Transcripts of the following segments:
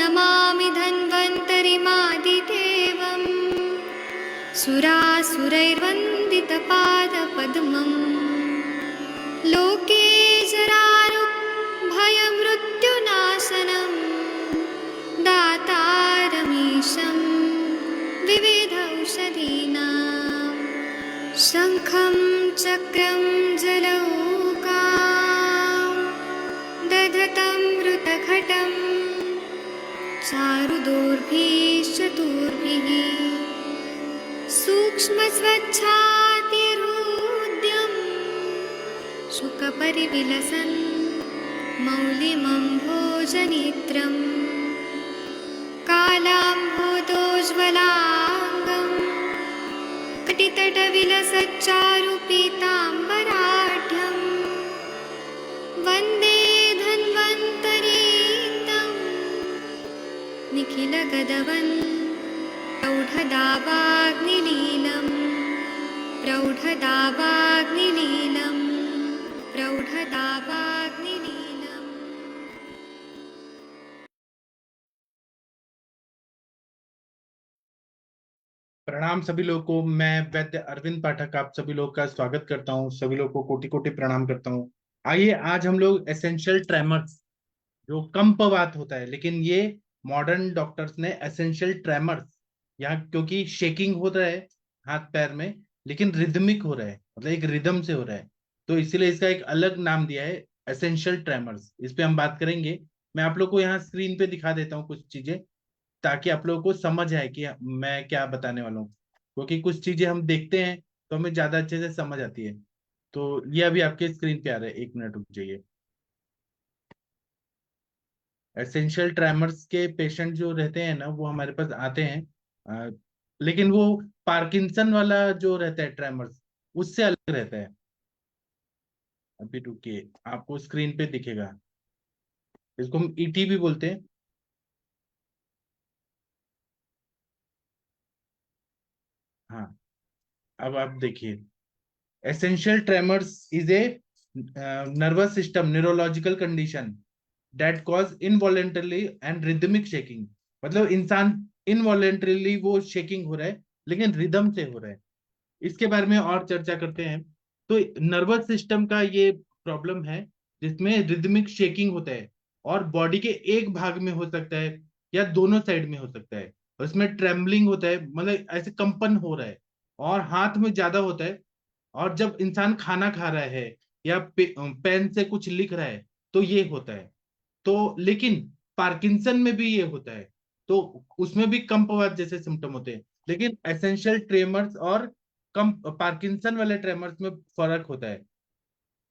नमामि धन्वन्तरिमादिदेवम् सुरासुरैर्वन्दितपादपद्मम् लोके जरारुभयमृत्युनाशनम् दातारमीशं विविधौषधीनां शङ्खं चक्रं जलौकां दधतं मृतघटं चारुदोर्भिश्चतुर्भिः सूक्ष्मस्वच्छातिरुद्यं शुकपरिविलसन् मौलिमम्भोजनेत्रम् कालाम्भोदोज्ज्वलाङ्गं कटितटविलसच्चारुपीताम्बराढ्यं वन्दे धन्वन्तरीतं निखिलगदवन् प्रौढदावाग्निलीलं प्रौढदावाग्निलीलं प्रौढदावाग्निलीलम्। प्रणाम सभी लोगों को। मैं वैद्य अरविंद पाठक आप सभी लोग का स्वागत करता हूं। सभी लोगों को कोटि कोटि प्रणाम करता हूं। आइए आज हम लोग एसेंशियल ट्रेमर्स, जो कंपवात होता है, लेकिन ये मॉडर्न डॉक्टर्स ने एसेंशियल ट्रेमर्स, यहाँ क्योंकि शेकिंग हो रहा है हाथ पैर में, लेकिन रिदमिक हो रहा है, मतलब एक रिदम से हो रहा है, तो इसीलिए इसका एक अलग नाम दिया है एसेंशियल ट्रेमर्स। इस पे हम बात करेंगे। मैं आप लोग को यहाँ स्क्रीन पे दिखा देता हूँ कुछ चीजें, ताकि आप लोगों को समझ आए कि मैं क्या बताने वाला हूँ, क्योंकि कुछ चीजें हम देखते हैं तो हमें ज्यादा अच्छे से समझ आती है। तो ये अभी आपके स्क्रीन पे आ रहा है, 1 मिनट रुक जाइए। एसेंशियल ट्रेमर्स के पेशेंट जो रहते हैं ना, वो हमारे पास आते हैं, लेकिन वो पार्किंसन वाला जो रहता है ट्रेमर्स, उससे अलग रहता है। अभी रुकिए, आपको स्क्रीन पे दिखेगा। इसको हम ईटी भी बोलते हैं। हाँ, अब आप देखिए, essential tremors is a nervous system neurological condition that cause involuntarily and rhythmic shaking। मतलब इंसान इनवॉलेंटरीली वो शेकिंग हो रहा है, लेकिन रिदम से हो रहा है। इसके बारे में और चर्चा करते हैं। तो नर्वस सिस्टम का ये प्रॉब्लम है, जिसमें रिदमिक शेकिंग होता है, और बॉडी के एक भाग में हो सकता है या दोनों साइड में हो सकता है। और इसमें ट्रेम्बलिंग होता है, मतलब ऐसे कंपन हो रहा है, और हाथ में ज्यादा होता है। और जब इंसान खाना खा रहा है या पेन से कुछ लिख रहा है तो ये होता है। तो लेकिन पार्किंसन में भी ये होता है, तो उसमें भी कंपवात जैसे सिम्टम होते हैं। लेकिन एसेंशियल ट्रेमर्स और कम पार्किंसन वाले ट्रेमर्स में फर्क होता है।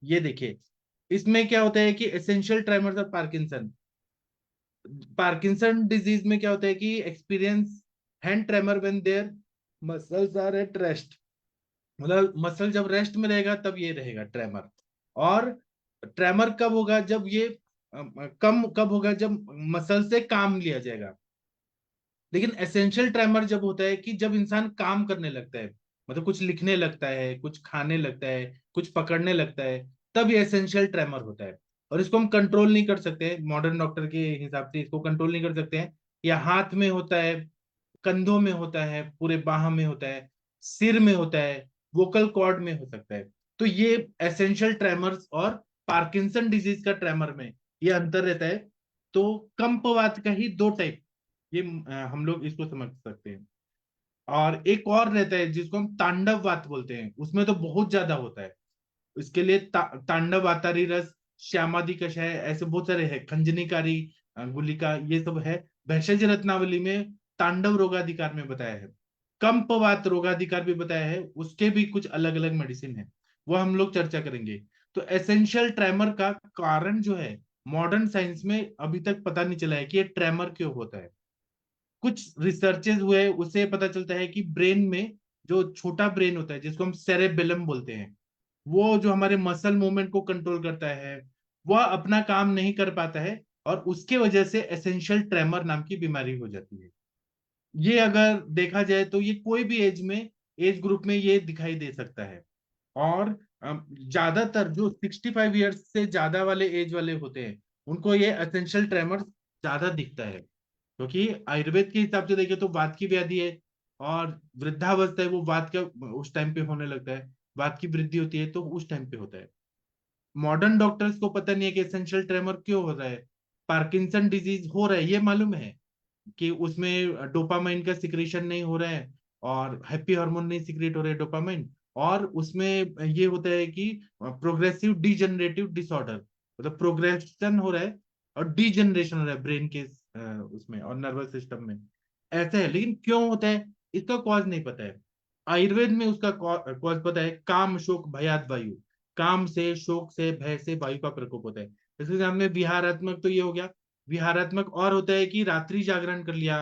ये देखिए, इसमें क्या होता है कि एसेंशियल ट्रेमर्स और पार्किंसन डिजीज में क्या होता है कि experience hand tremor when their muscles are at rest. मतलब मसल जब रेस्ट में रहेगा तब ये रहेगा ट्रेमर। और ट्रेमर कब होगा, जब ये कम कब होगा, जब मसल से काम लिया जाएगा। लेकिन एसेंशियल ट्रेमर जब होता है कि जब इंसान काम करने लगता है, मतलब कुछ लिखने लगता है, कुछ खाने लगता है, कुछ पकड़ने लगता है, तब ये एसेंशियल ट्रेमर होता है। और इसको हम कंट्रोल नहीं कर सकते, मॉडर्न डॉक्टर के हिसाब से इसको कंट्रोल नहीं कर सकते हैं। या हाथ में होता है, कंधों में होता है, पूरे बाह में होता है, सिर में होता है, वोकल कॉर्ड में हो सकता है। तो ये एसेंशियल ट्रेमर्स और पार्किंसन डिजीज का ट्रेमर में ये अंतर रहता है। तो कंपवात का ही दो टाइप, ये हम लोग इसको समझ सकते हैं। और एक और रहता है जिसको हम तांडववात बोलते हैं, उसमें तो बहुत ज्यादा होता है। इसके लिए तांडव वातारी रस, श्यामादि कषाय, ऐसे बहुत सारे हैं, खंजनीकारी गुलिका, ये सब है। भेषज रत्नावली में तांडव रोगाधिकार में बताया है। कंपवात रोगाधिकार भी बताया है, उसके भी कुछ अलग अलग मेडिसिन है, वो हम लोग चर्चा करेंगे। तो एसेंशियल ट्रेमर का कारण जो है, मॉडर्न साइंस में अभी तक पता नहीं चला है कि ये ट्रेमर क्यों होता है। कुछ रिसर्चेस हुए, उससे पता चलता है कि ब्रेन में जो छोटा ब्रेन होता है, जिसको हम सेरेबेलम बोलते हैं, वो जो हमारे मसल मूवमेंट को कंट्रोल करता है, वह अपना काम नहीं कर पाता है, और उसके वजह से एसेंशियल ट्रेमर नाम की बीमारी हो जाती है। ये अगर देखा जाए तो ये कोई भी एज में, एज ग्रुप में ये दिखाई दे सकता है। और ज्यादातर जो 65 ईयर्स से ज्यादा वाले एज वाले होते हैं, उनको ये एसेंशियल ट्रेमर ज्यादा दिखता है। क्योंकि आयुर्वेद के हिसाब से देखें तो वात की व्याधि है, और वृद्धावस्था है वो वात का उस टाइम पे होने लगता है, वात की वृद्धि होती है तो उस टाइम पे होता है। मॉडर्न डॉक्टर्स को पता नहीं है कि एसेंशियल ट्रेमर क्यों हो रहा है। पार्किंसन डिजीज हो रहा है ये मालूम है कि उसमें डोपामाइन का सिक्रेशन नहीं हो रहा है, और हैप्पी हार्मोन नहीं सिक्रेट हो रहे डोपामाइन, और उसमें ये होता है कि प्रोग्रेसिव डीजनरेटिव डिसऑर्डर, मतलब प्रोग्रेशन हो रहा है और डीजनरेशन हो रहा है ब्रेन के उसमें और नर्वस सिस्टम में। ऐसा है, लेकिन क्यों होता है इसका कॉज नहीं पता है। आयुर्वेद में उसका कॉज पता है, काम शोक भयात वायु। काम से, शोक से, भय से वायु का प्रकोप होता है। इसके सामने विहारात्मक तो ये हो गया। विहारात्मक और होता है कि रात्रि जागरण कर लिया,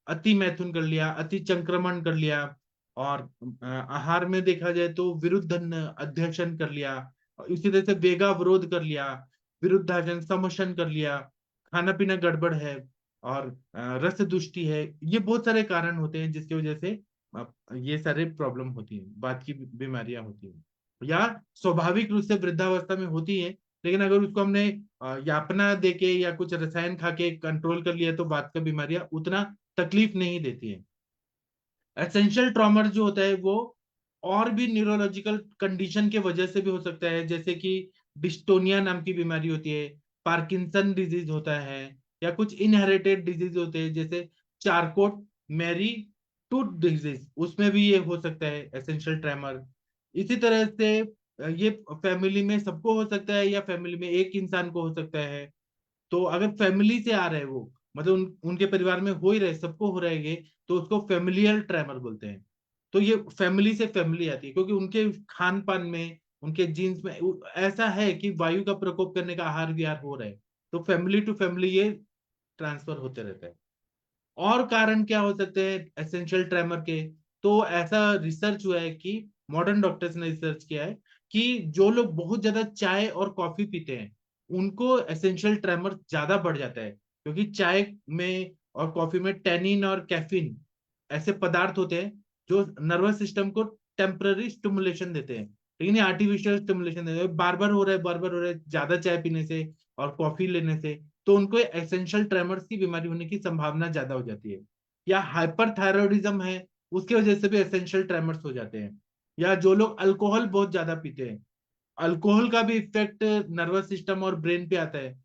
अति मैथुन कर लिया, अति संक्रमण कर लिया, और आहार में देखा जाए तो विरुद्ध अध्यक्षण कर लिया, और इसी तरह से वेगावरोध कर लिया, विरुद्धाचरण समोशन कर लिया, खाना पीना गड़बड़ है, और रस दुष्टि है। ये बहुत सारे कारण होते हैं जिसकी वजह से अ, ये सारे प्रॉब्लम होती हैं, बात की बीमारियां होती हैं, या स्वाभाविक रूप से वृद्धावस्था में होती है। लेकिन अगर उसको हमने यापना देके या कुछ रसायन खा के कंट्रोल कर लिया तो बात का बीमारियां उतना तकलीफ नहीं देती है। एसेंशियल ट्रॉमर जो होता है वो और भी न्यूरोलॉजिकल कंडीशन के वजह से भी हो सकता है, जैसे कि डिस्टोनिया नाम की बीमारी होती है, पार्किंसन डिजीज होता है, या कुछ इनहेरिटेड डिजीज होते हैं जैसे चारकोट मैरी टूथ डिजीज, उसमें भी ये हो सकता है एसेंशियल ट्रेमर। इसी तरह से ये फैमिली में सबको हो सकता है या फैमिली में एक इंसान को हो सकता है। तो अगर फैमिली से आ रहे हैं वो, मतलब उनके परिवार में हो ही रहे, सबको हो रहेंगे, तो उसको फैमिलियल ट्रेमर बोलते हैं। तो ये फैमिली से फैमिली आती है क्योंकि उनके खान पान में, उनके जीन्स में ऐसा है कि वायु का प्रकोप करने का आहार विहार हो रहा है, तो फैमिली टू फैमिली ये ट्रांसफर होते रहता है। और कारण क्या हो सकते हैं एसेंशियल ट्रेमर के? तो ऐसा रिसर्च हुआ है कि मॉडर्न डॉक्टर्स ने रिसर्च किया है कि जो लोग बहुत ज्यादा चाय और कॉफी पीते हैं उनको एसेंशियल ट्रेमर ज्यादा बढ़ जाता है, क्योंकि चाय में और कॉफी में टेनिन और कैफीन ऐसे पदार्थ होते हैं जो नर्वस सिस्टम को टेम्पररी स्टिमुलेशन देते हैं। लेकिन ये आर्टिफिशियल स्टिमुलेशन देते हैं, बार बार हो रहा है, बार बार हो रहा है ज्यादा चाय पीने से और कॉफी लेने से, तो उनको एसेंशियल ट्रेमर्स की बीमारी होने की संभावना ज्यादा हो जाती है। या हाइपरथायरॉयडिज्म है, उसकी वजह से भी एसेंशियल ट्रेमर्स हो जाते हैं। या जो लोग अल्कोहल बहुत ज्यादा पीते हैं, अल्कोहल का भी इफेक्ट नर्वस सिस्टम और ब्रेन पे आता है,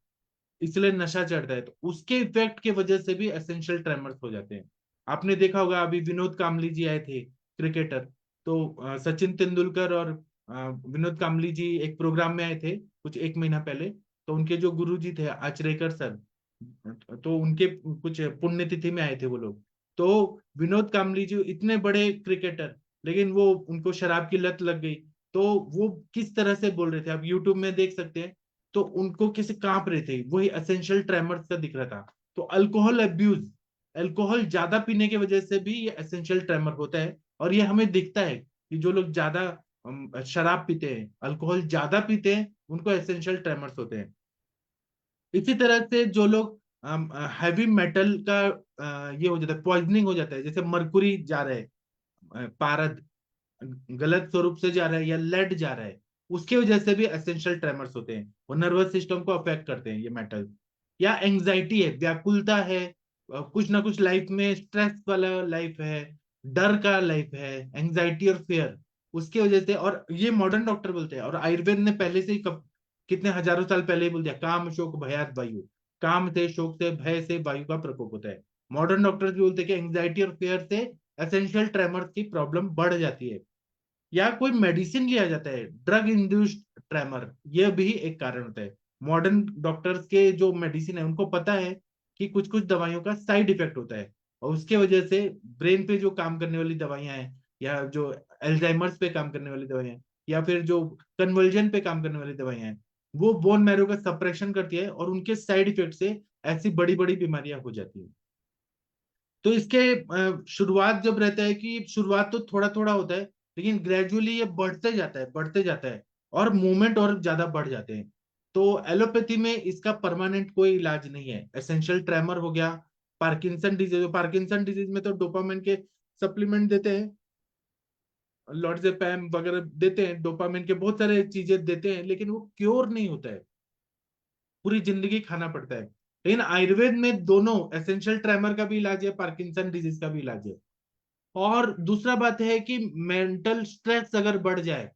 इसलिए नशा चढ़ता है, तो उसके इफेक्ट की वजह से भी एसेंशियल ट्रेमर्स हो जाते हैं। आपने देखा होगा अभी विनोद कामली जी आए थे, क्रिकेटर। तो सचिन तेंदुलकर और विनोद कामली जी एक प्रोग्राम में आए थे कुछ एक महीना पहले। तो उनके जो गुरु जी थे आचरेकर सर, तो उनके कुछ पुण्यतिथि में आए थे वो लोग। तो विनोद कामली जी इतने बड़े क्रिकेटर, लेकिन वो उनको शराब की लत लग गई। तो वो किस तरह से बोल रहे थे, आप यूट्यूब में देख सकते हैं। तो उनको कैसे कांप रहे थे, वही एसेंशियल ट्रेमर्स का दिख रहा था। तो अल्कोहल अब्यूज, अल्कोहल ज्यादा पीने की वजह से भी ये एसेंशियल ट्रेमर होता है। और ये हमें दिखता है कि जो लोग ज्यादा शराब पीते हैं, अल्कोहल ज्यादा पीते हैं, उनको एसेंशियल ट्रेमर्स होते हैं। इसी तरह से जो लोग हैवी मेटल का ये हो जाता है, पॉइजनिंग हो जाता है, जैसे मरकुरी जा रहा है, पारद गलत स्वरूप से जा रहा है या लेड जा रहा है, उसकी वजह से भी एसेंशियल ट्रेमर्स होते हैं, वो नर्वस सिस्टम को अफेक्ट करते हैं ये मेटल। या एंजाइटी है, व्याकुलता है, कुछ ना कुछ लाइफ में स्ट्रेस वाला लाइफ है, डर का लाइफ है, एंजाइटी और फेयर, उसकी वजह से। और ये मॉडर्न डॉक्टर बोलते हैं, और आयुर्वेद ने पहले से ही कितने हजारों साल पहले ही बोल दिया, काम शोक भयात वायु। काम से, शोक से, भय से वायु का प्रकोप होता है। मॉडर्न डॉक्टर्स भी बोलते हैं कि एंजाइटी और फेयर से एसेंशियल ट्रेमर्स की प्रॉब्लम बढ़ जाती है। या कोई मेडिसिन लिया जाता है, ड्रग इंड्यूस्ड ट्रेमर, यह भी एक कारण होता है। मॉडर्न डॉक्टर्स के जो मेडिसिन है उनको पता है कि कुछ कुछ दवाइयों का साइड इफेक्ट होता है, और उसके वजह से ब्रेन पे जो काम करने वाली दवाइयां हैं, या जो एल्जाइमर्स पे काम करने वाली दवाइयां हैं, या फिर जो कन्वर्जन पे काम करने वाली दवाइयां हैं, वो बोन मैरो का सप्रेशन करती है, और उनके साइड इफेक्ट से ऐसी बड़ी बड़ी बीमारियां हो जाती है। तो इसके शुरुआत जब रहता है कि शुरुआत तो थोड़ा थोड़ा होता है, लेकिन ग्रेजुअली ये बढ़ते जाता है, बढ़ते जाता है, और मूवमेंट और ज्यादा बढ़ जाते हैं। तो एलोपैथी में इसका परमानेंट कोई इलाज नहीं है। एसेंशियल ट्रेमर हो गया, पार्किंसन डिजीज, पार्किंसन डिजीज में तो डोपामिन के सप्लीमेंट देते हैं, लॉर्जेपैम वगैरह देते हैं, डोपामिन के बहुत सारे चीजें देते हैं, लेकिन वो क्योर नहीं होता है, पूरी जिंदगी खाना पड़ता है। लेकिन आयुर्वेद में दोनों एसेंशियल ट्रेमर का भी इलाज है, पार्किंसन डिजीज का भी इलाज है। और दूसरा बात है कि मेंटल स्ट्रेस अगर बढ़ जाए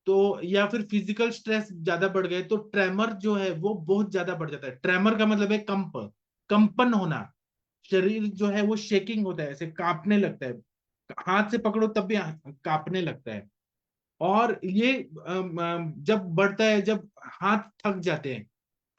तो, या फिर फिजिकल स्ट्रेस ज्यादा बढ़ गए तो ट्रेमर जो है वो बहुत ज्यादा बढ़ जाता है। ट्रेमर का मतलब है कंपन होना। शरीर जो है वो शेकिंग होता है, ऐसे कांपने लगता है, हाथ से पकड़ो तब भी कांपने लगता है। और ये जब बढ़ता है, जब हाथ थक जाते हैं,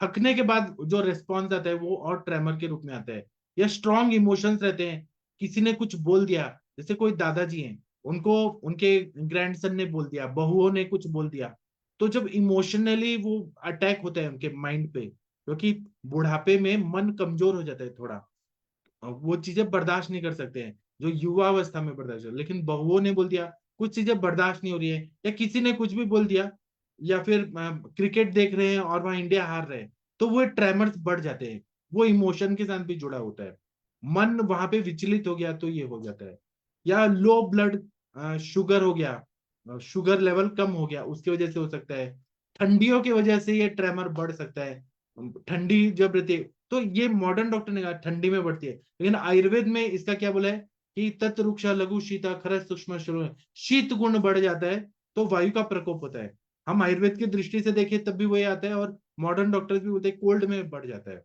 थकने के बाद जो रिस्पॉन्स आता है वो और ट्रेमर के रूप में आता है। या स्ट्रॉन्ग इमोशंस रहते हैं, किसी ने कुछ बोल दिया, जैसे कोई दादाजी हैं, उनको उनके ग्रैंडसन ने बोल दिया, बहुओं ने कुछ बोल दिया, तो जब इमोशनली वो अटैक होता है उनके माइंड पे, क्योंकि बुढ़ापे में मन कमजोर हो जाता है थोड़ा, वो चीजें बर्दाश्त नहीं कर सकते हैं जो युवा अवस्था में बर्दाश्त कर, लेकिन बहुओं ने बोल दिया, कुछ चीजें बर्दाश्त नहीं हो रही है, या किसी ने कुछ भी बोल दिया, या फिर क्रिकेट देख रहे हैं और वहां इंडिया हार रहे हैं, तो वो ट्रेमर्स बढ़ जाते हैं। वो इमोशन के साथ भी जुड़ा होता है, मन वहां पे विचलित हो गया तो ये हो जाता है। या लो ब्लड शुगर हो गया, शुगर लेवल कम हो गया, उसकी वजह से हो सकता है। ठंडियों की वजह से ये ट्रेमर बढ़ सकता है, ठंडी जब रहती है, तो ये मॉडर्न डॉक्टर ने कहा ठंडी में बढ़ती है, लेकिन आयुर्वेद में इसका क्या बोला है कि तत् रुक्षा लघु शीता खरस सूक्ष्म शरीर, शीत गुण बढ़ जाता है तो वायु का प्रकोप होता है। हम आयुर्वेद की दृष्टि से देखें तब भी वही आता है, और मॉडर्न डॉक्टर्स भी बोलते हैं कोल्ड में बढ़ जाता है।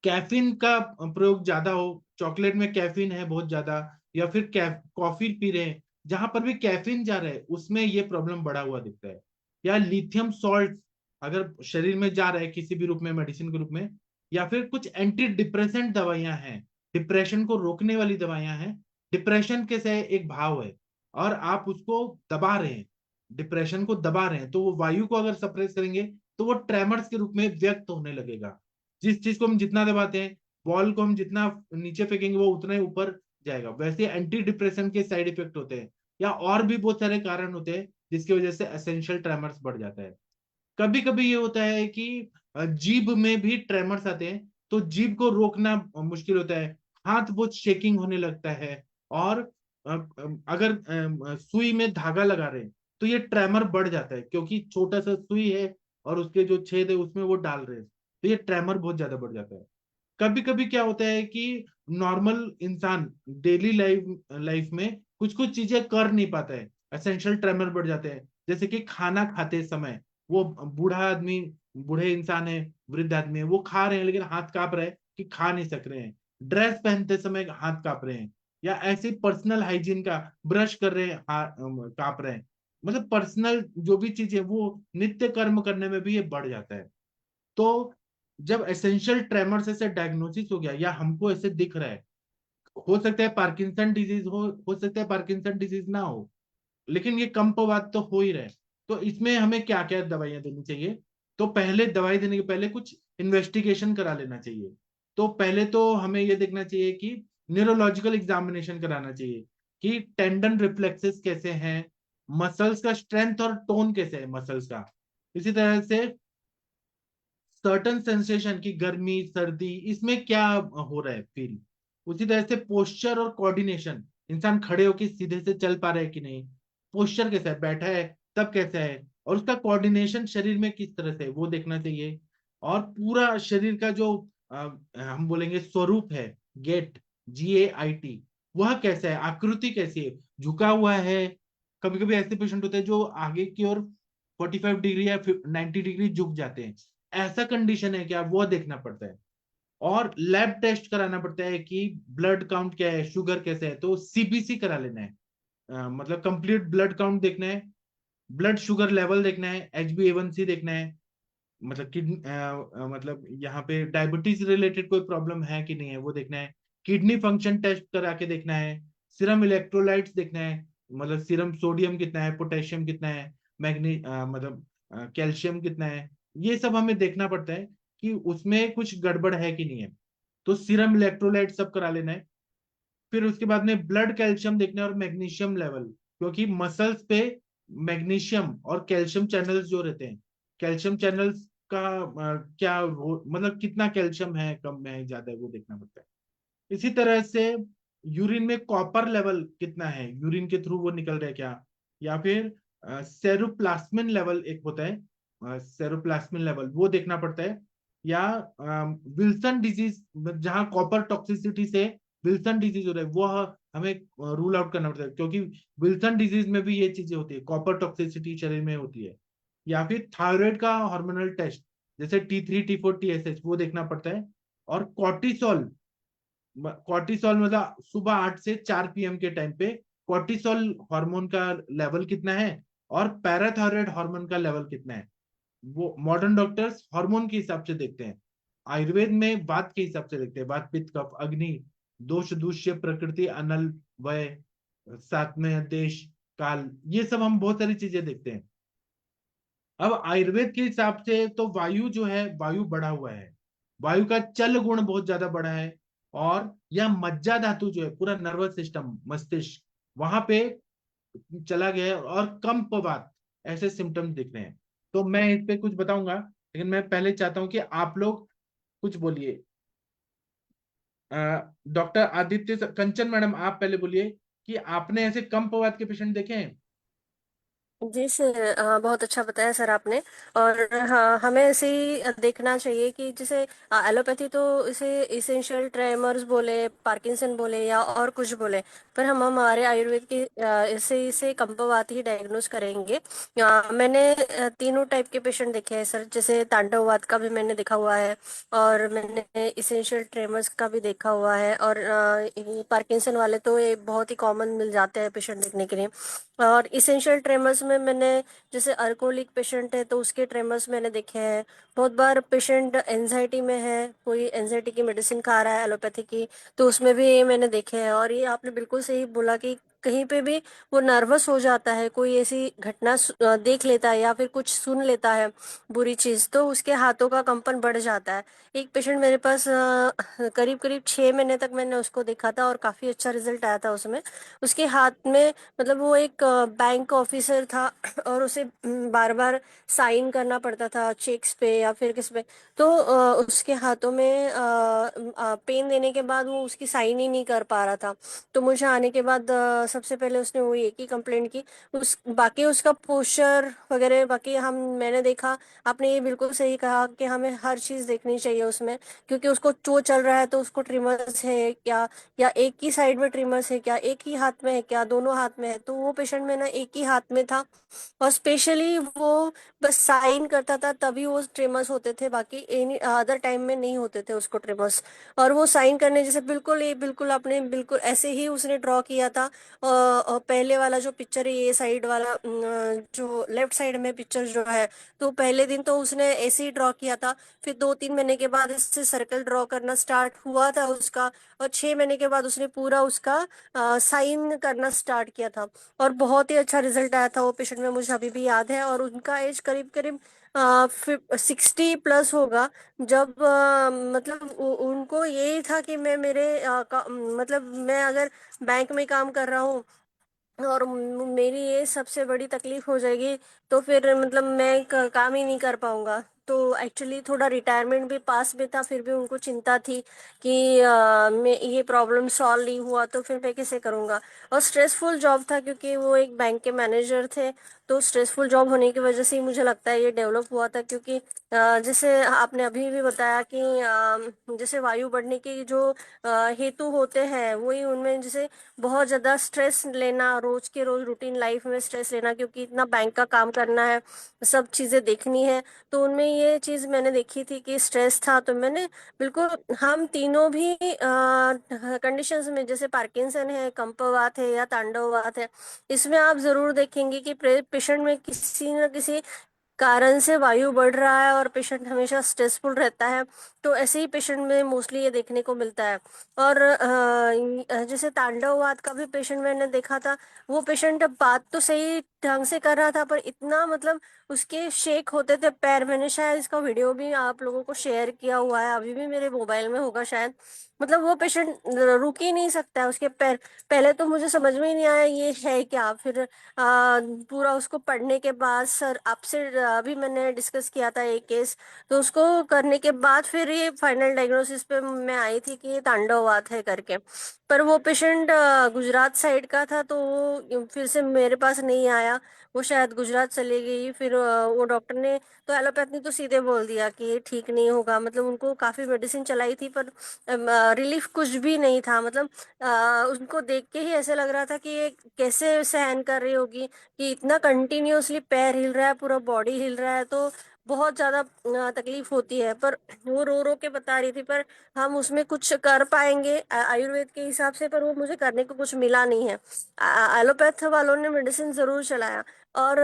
कैफीन का प्रयोग ज्यादा हो, चॉकलेट में कैफीन है बहुत ज्यादा, या फिर कॉफी पी रहे हैं जहां पर भी कैफीन जा रहा है उसमें ये प्रॉब्लम बढ़ा हुआ दिखता है। या लिथियम सॉल्ट अगर शरीर में जा रहा है किसी भी रूप में, मेडिसिन के रूप में, या फिर कुछ एंटी डिप्रेसेंट दवाइयां हैं, डिप्रेशन को रोकने वाली दवाइयां हैं। डिप्रेशन कैसे है, एक भाव है और आप उसको दबा रहे हैं, डिप्रेशन को दबा रहे हैं, तो वो वायु को अगर सप्रेस करेंगे तो वो ट्रेमर्स के रूप में व्यक्त होने लगेगा। जिस चीज को हम जितना दबाते हैं, बॉल को हम जितना नीचे फेंकेंगे वो उतना ही ऊपर जाएगा। वैसे एंटी डिप्रेशन के साइड इफेक्ट होते हैं, या और भी बहुत सारे कारण होते हैं जिसकी वजह से एसेंशियल ट्रेमर्स बढ़ जाता है। कभी कभी ये होता है कि जीभ में भी ट्रेमर्स आते हैं, तो जीभ को रोकना मुश्किल होता है, हाथ बहुत शेकिंग होने लगता है। और अगर सुई में धागा लगा रहे हैं तो ये ट्रेमर बढ़ जाता है, क्योंकि छोटा सा सुई है और उसके जो छेद है उसमें वो डाल रहे हैं, तो ये ट्रेमर बहुत ज्यादा बढ़ जाता है। कभी कभी क्या होता है कि नॉर्मल इंसान डेली लाइफ लाइफ में कुछ कुछ चीजें कर नहीं पाता है, एसेंशियल ट्रेमर बढ़ जाते हैं। जैसे कि खाना खाते समय, वो बूढ़ा आदमी, बूढ़े इंसान है, वृद्ध आदमी है, वो खा रहे हैं लेकिन हाथ कांप रहे हैं कि खा नहीं सक रहे हैं, ड्रेस पहनते समय हाथ कांप रहे हैं, या ऐसे पर्सनल हाइजीन का ब्रश कर रहे हैं कांप रहे हैं। मतलब पर्सनल जो भी चीज है वो नित्य कर्म करने में भी ये बढ़ जाता है। तो जब एसेंशियल ट्रेमर से डायग्नोसिस हो गया या हमको ऐसे दिख रहा है, हो सकता है पार्किंसन डिजीज हो सकता है पार्किंसन डिजीज ना हो, लेकिन ये कम पवात तो हो ही रहे। तो इसमें हमें क्या क्या दवाइयां देनी चाहिए? तो पहले दवाई देने के पहले कुछ इन्वेस्टिगेशन करा लेना चाहिए। तो पहले तो हमें ये देखना चाहिए कि न्यूरोलॉजिकल एग्जामिनेशन कराना चाहिए कि टेंडन रिफ्लेक्सेस कैसे हैं, मसल्स का स्ट्रेंथ और टोन कैसे है मसल्स का। इसी तरह से सर्टन सेंसेशन की गर्मी सर्दी इसमें क्या हो रहा है फील। उसी तरह से पोस्चर और कोऑर्डिनेशन, इंसान खड़े होकर सीधे से चल पा रहा है कि नहीं, पोस्चर कैसा है, बैठा है तब कैसा है, और उसका कोऑर्डिनेशन शरीर में किस तरह से है वो देखना चाहिए। और पूरा शरीर का जो हम बोलेंगे स्वरूप है, गेट, GAIT, वह कैसा है, आकृति कैसी है, झुका हुआ है। कभी कभी ऐसे पेशेंट होते हैं जो आगे की ओर 45 डिग्री या 90 डिग्री झुक जाते हैं, ऐसा कंडीशन है क्या, वो देखना पड़ता है। और लैब टेस्ट कराना पड़ता है कि ब्लड काउंट क्या है, शुगर कैसे है, तो CBC करा लेना है। मतलब कंप्लीट ब्लड काउंट देखना है, ब्लड शुगर लेवल देखना है, HbA1c देखना है, मतलब किडनी मतलब यहाँ पे डायबिटीज रिलेटेड कोई प्रॉब्लम है कि नहीं है वो देखना है। किडनी फंक्शन टेस्ट करा के देखना है। सीरम इलेक्ट्रोलाइट्स देखना है, मतलब सीरम सोडियम कितना है, पोटेशियम कितना है, मैग्नी मतलब कैल्शियम कितना है, ये सब हमें देखना पड़ता है कि उसमें कुछ गड़बड़ है कि नहीं है। तो सीरम इलेक्ट्रोलाइट सब करा लेना है। फिर उसके बाद में ब्लड कैल्शियम देखना है और मैग्नीशियम लेवल, क्योंकि मसल्स पे मैग्नीशियम और कैल्शियम चैनल्स जो रहते हैं, कैल्शियम चैनल्स का क्या मतलब कितना कैल्शियम है, कम है, ज्यादा है, वो देखना पड़ता है। इसी तरह से यूरिन में कॉपर लेवल कितना है, यूरिन के थ्रू वो निकल रहा है क्या, या फिर सेरोप्लास्मिन लेवल एक होता है, सेरोप्लास्मिन लेवल वो देखना पड़ता है। या विल्सन डिजीज, जहाँ कॉपर टॉक्सिसिटी से विल्सन डिजीज हो रहा है, वो हमें रूल आउट करना पड़ता है, क्योंकि विल्सन डिजीज में भी ये चीजें होती है, कॉपर टॉक्सिसिटी शरीर में होती है। या फिर थायराइड का हार्मोनल टेस्ट, जैसे T3 T4 TSH, वो देखना पड़ता है। और कॉर्टिसोल, कॉर्टिसोल मतलब सुबह 8 से 4 PM के टाइम पे कॉर्टिसोल हार्मोन का लेवल कितना है, और पैराथायराइड हार्मोन का लेवल कितना है, वो मॉडर्न डॉक्टर्स हार्मोन के हिसाब से देखते हैं। आयुर्वेद में वात के हिसाब से देखते हैं, वात पित्त कफ अग्नि, दोष दूष्य प्रकृति अनल वय, साथ में देश काल, ये सब हम बहुत सारी चीजें देखते हैं। अब आयुर्वेद के हिसाब से तो वायु जो है, वायु बढ़ा हुआ है, वायु का चल गुण बहुत ज्यादा बढ़ा है। और यह मज्जा धातु जो है, पूरा नर्वस सिस्टम मस्तिष्क, वहां पे चला गया है, और कंपवात, ऐसे सिम्टम्स दिख रहे हैं। तो मैं इस पे कुछ बताऊंगा, लेकिन मैं पहले चाहता हूं कि आप लोग कुछ बोलिए। डॉक्टर आदित्य कंचन मैडम, आप पहले बोलिए कि आपने ऐसे कंपवात के पेशेंट देखे हैं। जी सर, बहुत अच्छा बताया सर आपने। और हाँ, हमें ऐसे ही देखना चाहिए कि जैसे एलोपैथी तो इसे इसेंशियल ट्रेमर्स बोले, पार्किंसन बोले या और कुछ बोले, पर हम हमारे आयुर्वेद के इसे कंपवात ही डायग्नोस करेंगे। मैंने तीनों टाइप के पेशेंट देखे हैं सर, जैसे तांडववात का भी मैंने देखा हुआ है, और मैंने इसेंशियल ट्रेमर्स का भी देखा हुआ है, और पार्किंसन वाले तो ये बहुत ही कॉमन मिल जाते हैं पेशेंट देखने के लिए। और इसेंशियल ट्रेमर्स में मैंने, जैसे अल्कोहलिक पेशेंट है तो उसके ट्रेमर्स मैंने देखे हैं। बहुत बार पेशेंट एंजाइटी में है, कोई एंजाइटी की मेडिसिन खा रहा है एलोपैथी की, तो उसमें भी ये मैंने देखे हैं। और ये आपने बिल्कुल सही बोला कि कहीं पे भी वो नर्वस हो जाता है, कोई ऐसी घटना देख लेता है या फिर कुछ सुन लेता है बुरी चीज, तो उसके हाथों का कंपन बढ़ जाता है। एक पेशेंट मेरे पास करीब करीब 6 महीने तक मैंने उसको देखा था, और काफी अच्छा रिजल्ट आया था उसमें। उसके हाथ में, मतलब वो एक बैंक ऑफिसर था और उसे बार बार साइन करना पड़ता था चेक्स पे या फिर किस पे, तो उसके हाथों में पेन देने के बाद वो उसकी साइन ही नहीं कर पा रहा था। तो मुझे आने के बाद सबसे पहले उसने वो एक ही कंप्लेंट की। उस बाकी उसका पोस्चर वगैरह बाकी हम मैंने देखा। आपने ये बिल्कुल सही कहा कि हमें हर चीज़ देखनी चाहिए उसमें, क्योंकि उसको जो चल रहा है तो उसको ट्रिमर्स है क्या, या एक ही साइड में ट्रिमर्स है क्या, एक ही हाथ में है क्या, दोनों हाथ में है। तो वो पेशेंट में ना एक ही हाथ में था, और स्पेशली वो बस साइन करता था तभी वो ट्रिमर्स होते थे, बाकी एनी अदर टाइम में नहीं होते थे उसको ट्रिमर्स। और वो साइन करने जैसे बिल्कुल, ये बिल्कुल आपने बिल्कुल ऐसे ही उसने ड्रॉ किया था। और पहले वाला जो पिक्चर है, ये साइड वाला जो लेफ्ट साइड में पिक्चर जो है, तो पहले दिन तो उसने ऐसे ही ड्रॉ किया था। फिर 2-3 महीने के बाद इससे सर्कल ड्रॉ करना स्टार्ट हुआ था उसका, और 6 महीने के बाद उसने पूरा उसका साइन करना स्टार्ट किया था। और बहुत ही अच्छा रिजल्ट आया था वो पेशेंट में, मुझे अभी भी याद है। और उनका एज करीब करीब 60+ होगा। जब मतलब उनको यही था कि मैं मतलब मैं अगर बैंक में काम कर रहा हूँ और मेरी ये सबसे बड़ी तकलीफ हो जाएगी, तो फिर मतलब मैं काम ही नहीं कर पाऊंगा। तो एक्चुअली थोड़ा रिटायरमेंट भी पास में था, फिर भी उनको चिंता थी कि मैं ये प्रॉब्लम सॉल्व नहीं हुआ तो फिर मैं कैसे करूंगा। और स्ट्रेसफुल जॉब था, क्योंकि वो एक बैंक के मैनेजर थे। तो स्ट्रेसफुल जॉब होने की वजह से ही मुझे लगता है ये डेवलप हुआ था, क्योंकि जैसे आपने अभी भी बताया कि जैसे वायु बढ़ने के जो हेतु होते हैं, वही उनमें जैसे बहुत ज्यादा स्ट्रेस लेना, रोज के रोज रूटीन लाइफ में स्ट्रेस लेना, क्योंकि इतना बैंक का काम करना है, सब चीजें देखनी है। तो उनमें ये चीज मैंने देखी थी कि स्ट्रेस था। तो मैंने बिल्कुल, हम तीनों भी कंडीशंस में, जैसे पार्किंसन है, कंपवात है या तांडववात है, इसमें आप जरूर देखेंगे कि पेशेंट में किसी न किसी कारण से वायु बढ़ रहा है और पेशेंट हमेशा स्ट्रेसफुल रहता है। तो ऐसे ही पेशेंट में मोस्टली ये देखने को मिलता है। और जैसे तांडववाद का भी पेशेंट मैंने देखा था। वो पेशेंट बात तो सही ढंग से कर रहा था, पर इतना मतलब उसके शेक होते थे पैर। मैंने शायद इसका वीडियो भी आप लोगों को शेयर किया हुआ है, अभी भी मेरे मोबाइल में होगा शायद। मतलब वो पेशेंट रुक ही नहीं सकता है, उसके पैर। पहले तो मुझे समझ में ही नहीं आया ये है क्या, फिर पूरा उसको पढ़ने के बाद सर आपसे अभी मैंने डिस्कस किया था एक केस, तो उसको करने के बाद फिर ये फाइनल डायग्नोसिस पे मैं आई थी कि ये तांडववात है करके। पर वो पेशेंट गुजरात साइड का था, तो वो फिर से मेरे पास नहीं आया। वो शायद गुजरात चली गई। फिर वो डॉक्टर ने तो एलोपैथ ने तो सीधे बोल दिया कि ये ठीक नहीं होगा। मतलब उनको काफी मेडिसिन चलाई थी, पर रिलीफ कुछ भी नहीं था। मतलब उनको देख के ही ऐसे लग रहा था कि ये कैसे सहन कर रही होगी, कि इतना कंटिन्यूअसली पैर हिल रहा है, पूरा बॉडी हिल रहा है, तो बहुत ज्यादा तकलीफ होती है। पर वो रो रो के बता रही थी, पर हम उसमें कुछ कर पाएंगे आयुर्वेद के हिसाब से, पर वो मुझे करने को कुछ मिला नहीं है। एलोपैथ वालों ने मेडिसिन जरूर चलाया। और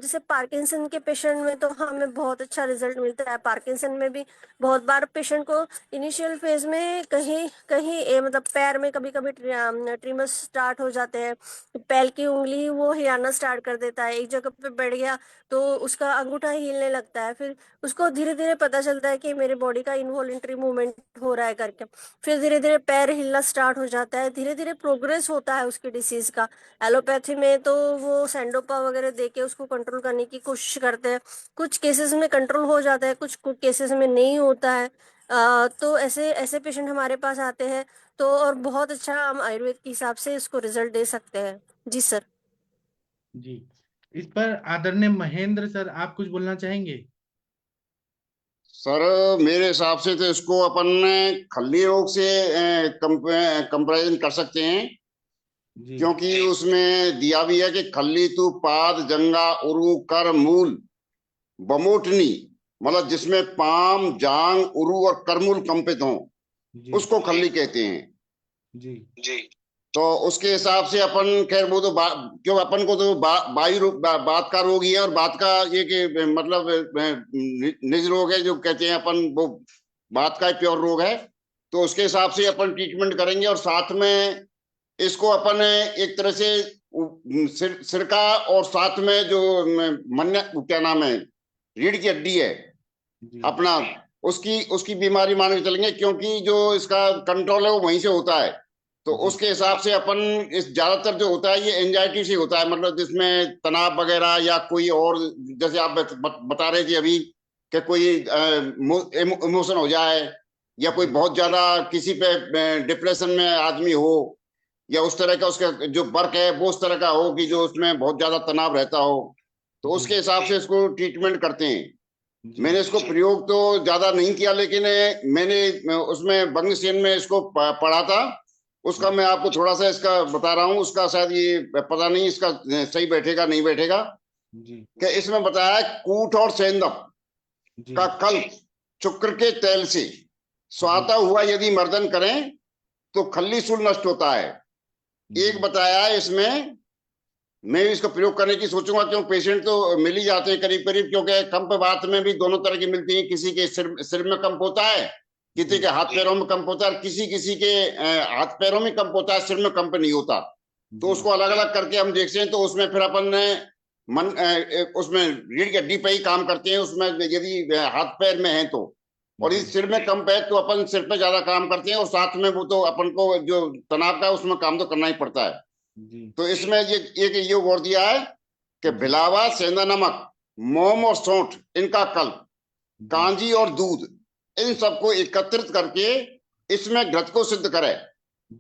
जैसे पार्किंसन के पेशेंट में तो हमें बहुत अच्छा रिजल्ट मिलता है। पार्किंसन में भी बहुत बार पेशेंट को इनिशियल फेज में कहीं कहीं मतलब पैर में कभी कभी ट्रिमर्स स्टार्ट हो जाते हैं। पैर की उंगली वो हिलाना स्टार्ट कर देता है, एक जगह पे बैठ गया तो उसका अंगूठा हिलने लगता है। फिर उसको धीरे धीरे पता चलता है कि मेरे बॉडी का इनवॉलेंट्री मूवमेंट हो रहा है करके। फिर धीरे धीरे पैर हिलना स्टार्ट हो जाता है, धीरे धीरे प्रोग्रेस होता है उसकी डिसीज का। एलोपैथी में तो वो सैंडोपा वगैरह देके उसको कंट्रोल करने की कोशिश करते हैं। कुछ केसेस में कंट्रोल हो जाता है, कुछ केसेस में नहीं होता है। तो ऐसे ऐसे पेशेंट हमारे पास आते हैं, तो और बहुत अच्छा हम आयुर्वेद के हिसाब से इसको रिजल्ट दे सकते हैं। जी सर। जी, इस पर आदरणीय महेंद्र सर आप कुछ बोलना चाहेंगे? सर मेरे हिसाब से तो इसको अपन खल्ली रोग से कंपैरिजन कर सकते हैं, जी क्योंकि उसमें दिया भी है कि खल्ली तू पाद जंगा उरु कर मूल बमोटनी, मतलब जिसमें पाम जांग उरु और करमूल कंपित हों, जी उसको खल्ली कहते हैं। जी जी। तो उसके हिसाब से अपन, खैर वो तो क्यों अपन को तो वायु बात का रोग ही है, और बात का ये कि मतलब निज रोग है जो कहते हैं अपन, वो बात का प्योर रोग है। तो उसके हिसाब से अपन ट्रीटमेंट करेंगे, और साथ में इसको अपन एक तरह से सिरका, और साथ में जो मन क्या नाम है, रीढ़ की हड्डी है जी अपना, उसकी उसकी बीमारी मान के चलेंगे, क्योंकि जो इसका कंट्रोल है वो वहीं से होता है। तो जी उसके हिसाब से अपन, इस ज्यादातर जो होता है ये एंजाइटी से होता है, मतलब जिसमें तनाव वगैरह या कोई और, जैसे आप बता रहे थे अभी कि कोई इमोशन हो जाए, या कोई बहुत ज्यादा किसी पे डिप्रेशन में आदमी हो, या उस तरह का उसका जो वर्क है वो उस तरह का हो कि जो उसमें बहुत ज्यादा तनाव रहता हो, तो जी उसके हिसाब से इसको ट्रीटमेंट करते हैं। जी मैंने इसको प्रयोग तो ज्यादा नहीं किया, लेकिन मैंने उसमें बंगसेन में इसको पढ़ा था। उसका मैं आपको थोड़ा सा इसका बता रहा हूँ, उसका शायद ये पता नहीं इसका सही बैठेगा नहीं बैठेगा। जी कि इसमें बताया है, कूट और सेंदप जी का कल्प शुक्र के तेल से स्वाता हुआ यदि मर्दन करें तो खल्ली शूल नष्ट होता है। एक बताया है इसमें, मैं भी इसका प्रयोग करने की सोचूंगा, क्यों पेशेंट तो मिल ही जाते हैं करीब करीब, क्योंकि कंप बात में भी दोनों तरह की मिलती है। किसी के सिर में कंप होता है, किसी के हाथ पैरों में कंप होता है, किसी किसी के हाथ पैरों में कंप होता है, सिर में कंप नहीं होता। तो उसको अलग अलग करके हम देखते हैं। तो उसमें फिर अपन मन उसमें रीढ़ की हड्डी पे ही काम करते हैं, उसमें यदि हाथ पैर में है तो। और इस सिर में कंप है तो अपन सिर पे ज्यादा काम करते हैं, और साथ में वो तो अपन को जो तनाव का है उसमें काम तो करना ही पड़ता है। जी तो इसमें ये एक ये और दिया है कि भिलावा, सेंधा नमक, मोम और सौंठ, इनका कल, कांजी और दूध, इन सबको एकत्रित करके इसमें घृत को सिद्ध करे,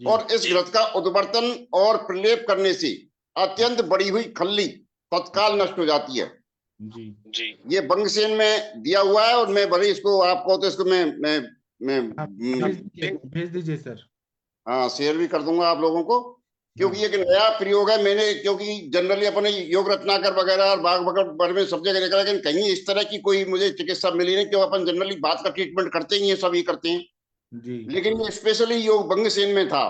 और इस घृत का उद्वर्तन और प्रलेप करने से अत्यंत बड़ी हुई खल्ली तत्काल नष्ट हो जाती है। जी जी। ये बंगसेन में दिया हुआ है, और मैं भले इसको आपको तो इसको मैं आप भेज दीजिए सर। हाँ शेयर भी कर दूंगा आप लोगों को, क्योंकि ये एक नया प्रयोग है। मैंने, क्योंकि जनरली अपने योग रत्नाकर वगैरह और बाघ वगैरह में सब जगह देखा, लेकिन कहीं इस तरह की कोई मुझे चिकित्सा मिली नहीं, क्योंकि अपन जनरली बात का ट्रीटमेंट करते ही है, सभी करते हैं। जी लेकिन ये स्पेशली योग बंगसेन में था,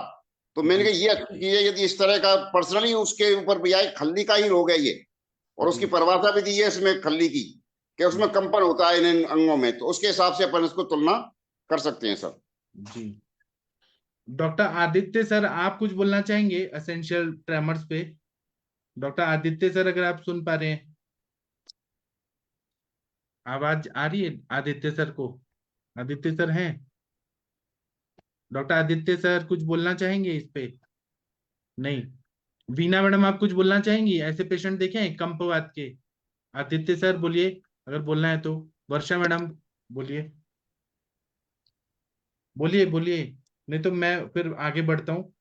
तो मैंने कहा ये अच्छी चीज है, यदि इस तरह का पर्सनली उसके ऊपर भी आए, खल्ली का ही रोग है ये, और उसकी परिभाषा भी दी है इसमें खल्ली की, कि उसमें कंपन होता है इन अंगों में। तो उसके हिसाब से अपन इसको तुलना कर सकते हैं सर। जी। डॉक्टर आदित्य सर आप कुछ बोलना चाहेंगे एसेंशियल ट्रेमर्स पे? डॉक्टर आदित्य सर अगर आप सुन पा रहे हैं, आवाज आ रही है आदित्य सर को? आदित्य सर हैं? डॉक्टर आदित्य सर कुछ बोलना चाहेंगे इस पे? नहीं। वीना मैडम आप कुछ बोलना चाहेंगी? ऐसे पेशेंट देखे हैं कंपवात के? आदित्य सर बोलिए अगर बोलना है तो। वर्षा मैडम बोलिए, बोलिए बोलिए, नहीं तो मैं फिर आगे बढ़ता हूँ।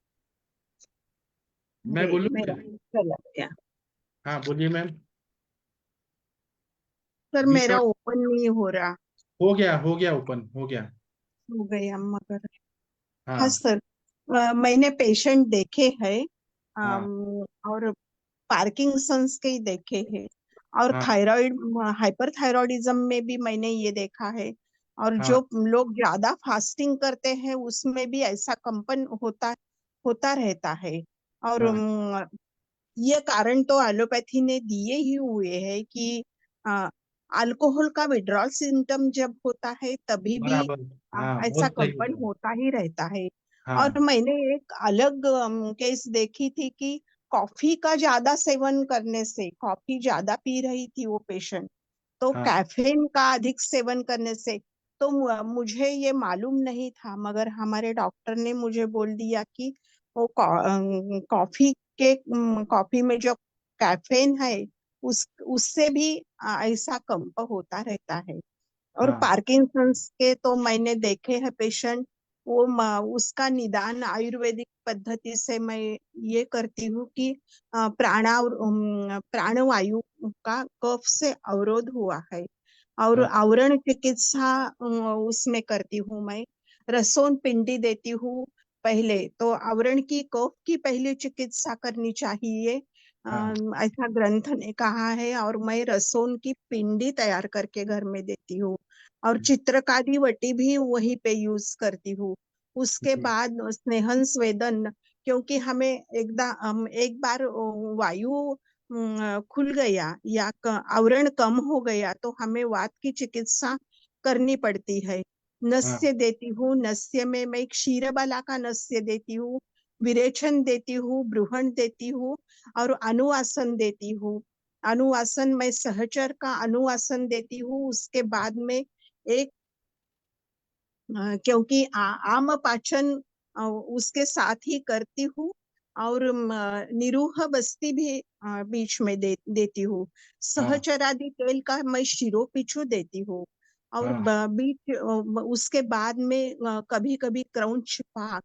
मैं बोलूं मेरा फिर? चला गया हाँ बोलिए मैम। सर, वी मेरा शॉट ओपन नहीं हो रहा। हो गया ओपन हो गया। हो गया मगर। हाँ हाँ सर, मैंने पेशेंट देखे हैं, हाँ और पार्किंसंस के ही देखे हैं, और हाँ थायराइड हाइपरथायरॉयडिज्म में भी मैंने ये देखा है। और हाँ जो लोग ज्यादा फास्टिंग करते हैं उसमें भी ऐसा कंपन होता होता रहता है। और हाँ ये कारण तो एलोपैथी ने दिए ही हुए हैं कि अल्कोहल का विड्रॉल सिम्टम जब होता है तभी भी बराबर। हाँ ऐसा बहुत सही कंपन बोला। होता ही रहता है। और हाँ मैंने एक अलग केस देखी थी कि कॉफी का ज्यादा सेवन करने से, कॉफी ज्यादा पी रही थी वो पेशेंट, तो हाँ कैफीन का अधिक सेवन करने से, तो मुझे ये मालूम नहीं था, मगर हमारे डॉक्टर ने मुझे बोल दिया कि वो कॉफी में जो कैफीन है उससे भी ऐसा कंप होता रहता है। और हाँ पार्किंसंस के तो मैंने देखे हैं पेशेंट, वो उसका निदान आयुर्वेदिक पद्धति से मैं ये करती हूँ कि प्राणवायु का कफ से अवरोध हुआ है, और हाँ आवरण चिकित्सा उसमें करती हूँ मैं। रसोन पिंडी देती हूँ पहले, तो आवरण की कफ की पहले चिकित्सा करनी चाहिए, हाँ ऐसा ग्रंथ ने कहा है। और मैं रसोन की पिंडी तैयार करके घर में देती हूँ, और चित्रकारी वटी भी वहीं पे यूज करती हूँ। उसके जी बाद स्नेहन स्वेदन, क्योंकि हमें एक बार वायु खुल गया या आवरण कम हो गया तो हमें वात की चिकित्सा करनी पड़ती है। हाँ नस्य देती हूँ, नस्य में मैं क्षीरबाला का नस्य देती हूँ, विरेचन देती हूँ, ब्रूहण देती हूँ, और अनुवासन देती हूँ। अनुवासन में सहचर का अनुवासन देती हूँ। उसके बाद में एक क्योंकि आम पाचन उसके साथ ही करती हूँ, और निरूह बस्ती भी बीच में देती हूँ। हाँ सहचरादि तेल का मैं शिरोपिचू देती हूँ। और हाँ उसके बाद में कभी कभी क्रौंच पाक,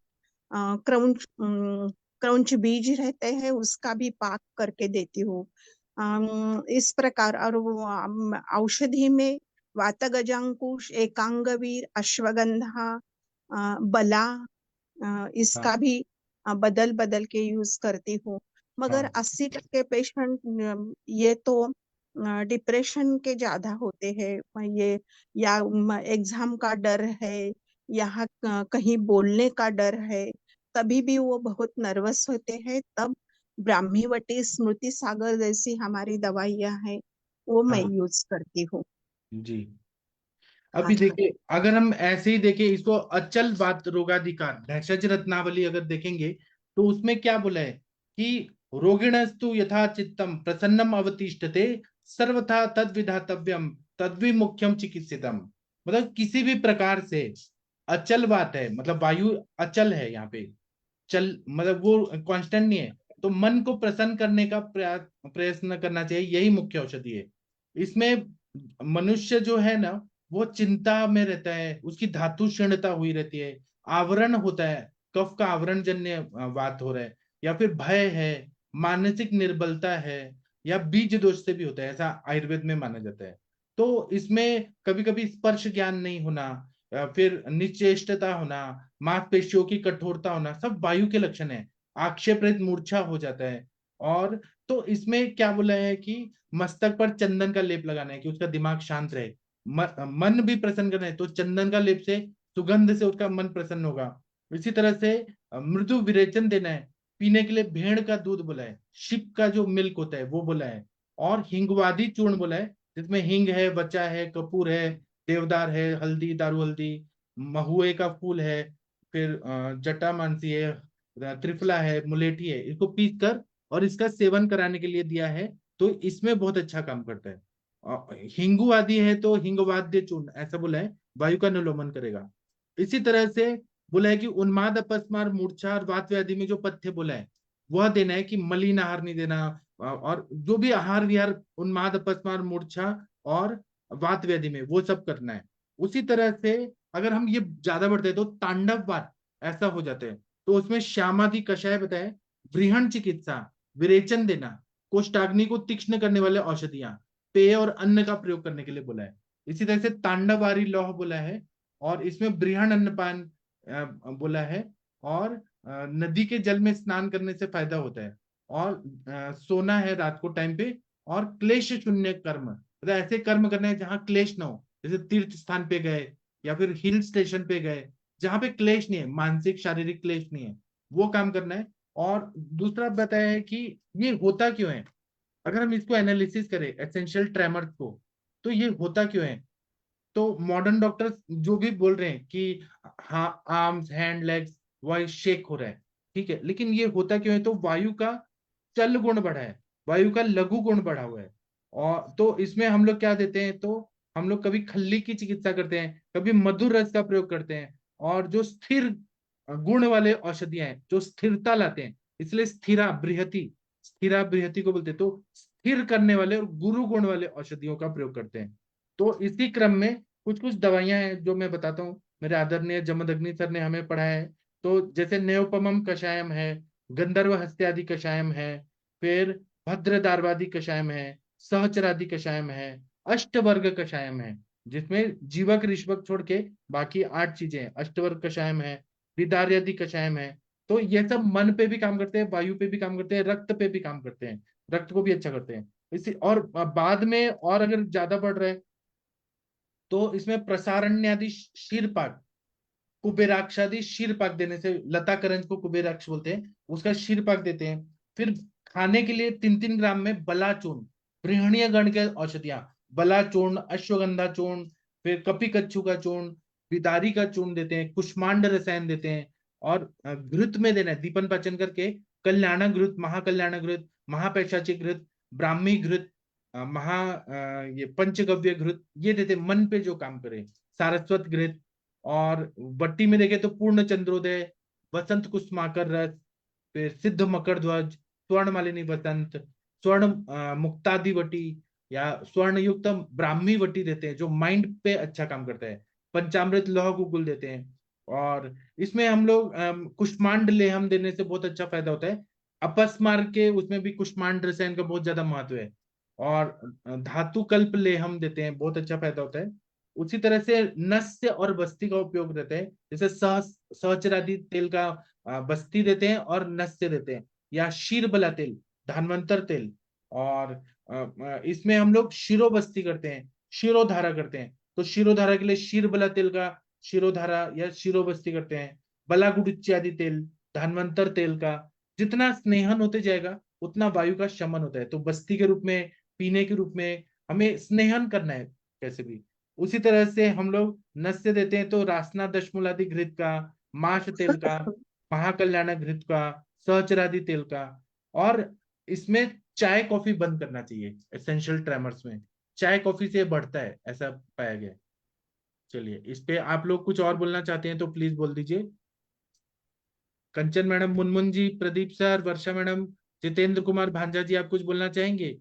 क्रौंच क्रौंच बीज रहते हैं उसका भी पाक करके देती हूँ। इस प्रकार। और औषधि में वातगजांकुश, एकांगवीर, अश्वगंधा, बला, हाँ इसका भी बदल बदल के यूज करती हूँ। मगर हाँ 80% पेशेंट ये तो डिप्रेशन के ज्यादा होते हैं, ये या एग्जाम का डर है, या कहीं बोलने का डर है, तभी भी वो बहुत नर्वस होते हैं। तब ब्राह्मीवटी, स्मृति सागर जैसी हमारी दवाइयां हैं, वो मैं हाँ यूज करती हूँ। जी। हाँ अभी सर। देखिए अगर हम ऐसे ही देखें इसको अचल बात रोगाधिकार भेषज रत्नावली अगर देखेंगे तो उसमें क्या बोला है कि रोगिणस्तु यथा चित्तम प्रसन्नम अवतिष्ठते सर्वथा तद विधातव्यम तद्विमुख्यम चिकित्सितम। मतलब किसी भी प्रकार से अचल बात है, मतलब वायु अचल है यहाँ पे, चल मतलब वो कांस्टेंट नहीं है, तो मन को प्रसन्न करने का प्रयत्न करना चाहिए, यही मुख्य औषधि है। इसमें मनुष्य जो है ना वो चिंता में रहता है, उसकी धातु क्षीणता हुई रहती है, आवरण होता है, कफ का आवरण जन्य बात हो रहा है, या फिर भय है, मानसिक निर्बलता है, या बीज दोष से भी होता है, ऐसा आयुर्वेद में माना जाता है। तो इसमें कभी कभी स्पर्श ज्ञान नहीं होना, या फिर निश्चेष्टता होना, मांसपेशियों की कठोरता होना, सब वायु के लक्षण है। आक्षेप रहित मूर्छा हो जाता है। और तो इसमें क्या बोला है कि मस्तक पर चंदन का लेप लगाना है कि उसका दिमाग शांत रहे, मन भी प्रसन्न करना है तो चंदन का लेप से, सुगंध से उसका मन प्रसन्न होगा। इसी तरह से मृदु विरेचन देना है, पीने के लिए भेड़ का दूध बोला है, शिप का जो मिल्क होता है वो बोला है, और हिंगवादी चूर्ण बोला है जिसमें हिंग है, बचा है, कपूर है, देवदार है, हल्दी, दारू हल्दी, महुए का फूल है, फिर जटामांसी है, त्रिफला है, मुलेठी है, इसको पीस कर और इसका सेवन कराने के लिए दिया है। तो इसमें बहुत अच्छा काम करता है। हिंगू आदि है तो हिंगवाद्य चूर्ण ऐसा बोला है, वायु का निलोमन करेगा। इसी तरह से बोला है कि उन्माद, अपस्मार, मूर्छा और वात व्याधि में जो पथ्य बोला है वह देना है कि मलिन आहार नहीं देना, और जो भी आहार विहार उन्माद, अपस्मार, मूर्छा और वात व्याधि में वो सब करना है। उसी तरह से अगर हम ये ज्यादा बढ़ते हैं तो तांडव वात ऐसा हो जाते हैं, तो उसमें श्यामादि कषाय बताए, वृहण चिकित्सा, विरेचन देना, कोष्ठाग्नि को तीक्ष्ण करने वाले औषधियां, पेय और अन्न का प्रयोग करने के लिए बोला है। इसी तरह से तांडवारी लौह बोला है, और इसमें बृहण अन्नपान बोला है, और नदी के जल में स्नान करने से फायदा होता है, और सोना है रात को टाइम पे, और क्लेश शून्य कर्म, मतलब ऐसे कर्म करने हैं जहाँ क्लेश ना हो, जैसे तीर्थ स्थान पे गए या फिर हिल स्टेशन पे गए जहाँ पे क्लेश नहीं है, मानसिक शारीरिक क्लेश नहीं है, वो काम करना है। और दूसरा बताया है कि ये होता क्यों है, अगर हम इसको एनालिसिस करें एसेंशियल ट्रेमर्स को, तो ये होता क्यों है। तो मॉडर्न डॉक्टर्स जो भी बोल रहे हैं कि हाँ arms hand legs voice shake हो रहा है, ठीक है, लेकिन ये होता क्यों है, तो वायु का चल गुण बढ़ा है, वायु का लघु गुण बढ़ा हुआ है। और तो इसमें हम लोग क्या देते हैं, तो हम लोग कभी खल्ली की चिकित्सा करते हैं, कभी मधुर रस का प्रयोग करते हैं, और जो स्थिर गुण वाले औषधियां हैं जो स्थिरता लाते हैं, इसलिए स्थिरा बृहति को बोलते हैं, तो स्थिर करने वाले और गुरु गुण वाले औषधियों का प्रयोग करते हैं। तो इसी क्रम में कुछ कुछ दवाइयां हैं जो मैं बताता हूँ, मेरे आदरणीय जमदग्नि सर ने हमें पढ़ाया है। तो जैसे न्योपमम कषायम है, गंधर्व हस्त्यादि कषायम है, फिर भद्र दार्वादि कषायम है, सहचरादि कषायम है, अष्टवर्ग कषायम है, जिसमें जीवक ऋषभक छोड़ के बाकी 8 चीजें हैं, अष्टवर्ग कषायम है, विदार्यादि कषायम है। तो ये सब मन पे भी काम करते हैं, वायु पे भी काम करते हैं, रक्त पे भी काम करते हैं, रक्त को भी अच्छा करते हैं। इसी और बाद में और अगर ज्यादा बढ़ रहा है तो इसमें प्रसारण्यादि शीरपाक, कुबेराक्षादि शीरपाक देने से, लता करंज को कुबेराक्ष बोलते हैं, उसका शीरपाक देते हैं। फिर खाने के लिए 3-3 ग्राम में बलाचूर्ण, बृहणीय गण के औषधियां, बलाचूर्ण, अश्वगंधा चूर्ण, फिर कपिकच्छु का चूर्ण, बिदारी का चूर्ण देते हैं, कुष्मांड रसायन देते हैं, और घृत में देना है दीपन पाचन करके, कल्याण घृत, महाकल्याण घृत, महापैशाची घृत, ब्राह्मी घृत, ये पंचगव्य घृत, ये देते मन पे जो काम करे, सारस्वत घृत। और बट्टी में देखे तो पूर्ण चंद्रोदय, वसंत कुसुमाकर रस, फिर सिद्ध मकर ध्वज, स्वर्ण मालिनी वसंत, स्वर्ण मुक्तादि वटी, या स्वर्ण युक्त ब्राह्मी वटी देते हैं जो माइंड पे अच्छा काम करता है। पंचामृत लौह गुगुल देते हैं। और इसमें हम लोग कुष्मांड लेहम देने से बहुत अच्छा फायदा होता है। अपस्मार के उसमें भी कुष्मांड रसायन का बहुत ज्यादा महत्व है। और धातु कल्प लेहम देते हैं, बहुत अच्छा फायदा होता है। उसी तरह से नस्य और बस्ती का उपयोग रहता है, जैसे सहचरादि तेल का बस्ती देते हैं और नस्य देते हैं, या शीरबला तेल, धन्वंतर तेल। और इसमें हम लोग शिरोबस्ती करते हैं, शिरोधारा करते हैं, तो शिरोधारा के लिए शीरबला तेल का शिरोधारा या शिरोबस्ती करते हैं। बलागुडुच्ची आदि तेल, धन्वंतर तेल का, जितना स्नेहन होते जाएगा उतना वायु का शमन होता है। तो बस्ती के रूप में, पीने के रूप में हमें स्नेहन करना है कैसे भी। उसी तरह से हम लोग नस्य देते हैं, तो रासना दशमूलादि घृत का, माश तेल का, महाकल्याण घृत का, सहचरादि तेल का। और इसमें चाय कॉफी बंद करना चाहिए, एसेंशियल ट्रेमर्स में चाय कॉफी से बढ़ता है ऐसा पाया गया। चलिए, इस पे आप लोग कुछ और बोलना चाहते हैं तो प्लीज बोल दीजिए। कंचन मैडम, मुनमुन जी, प्रदीप सर, वर्षा मैडम, जितेंद्र कुमार भांजा जी, आप कुछ बोलना चाहेंगे?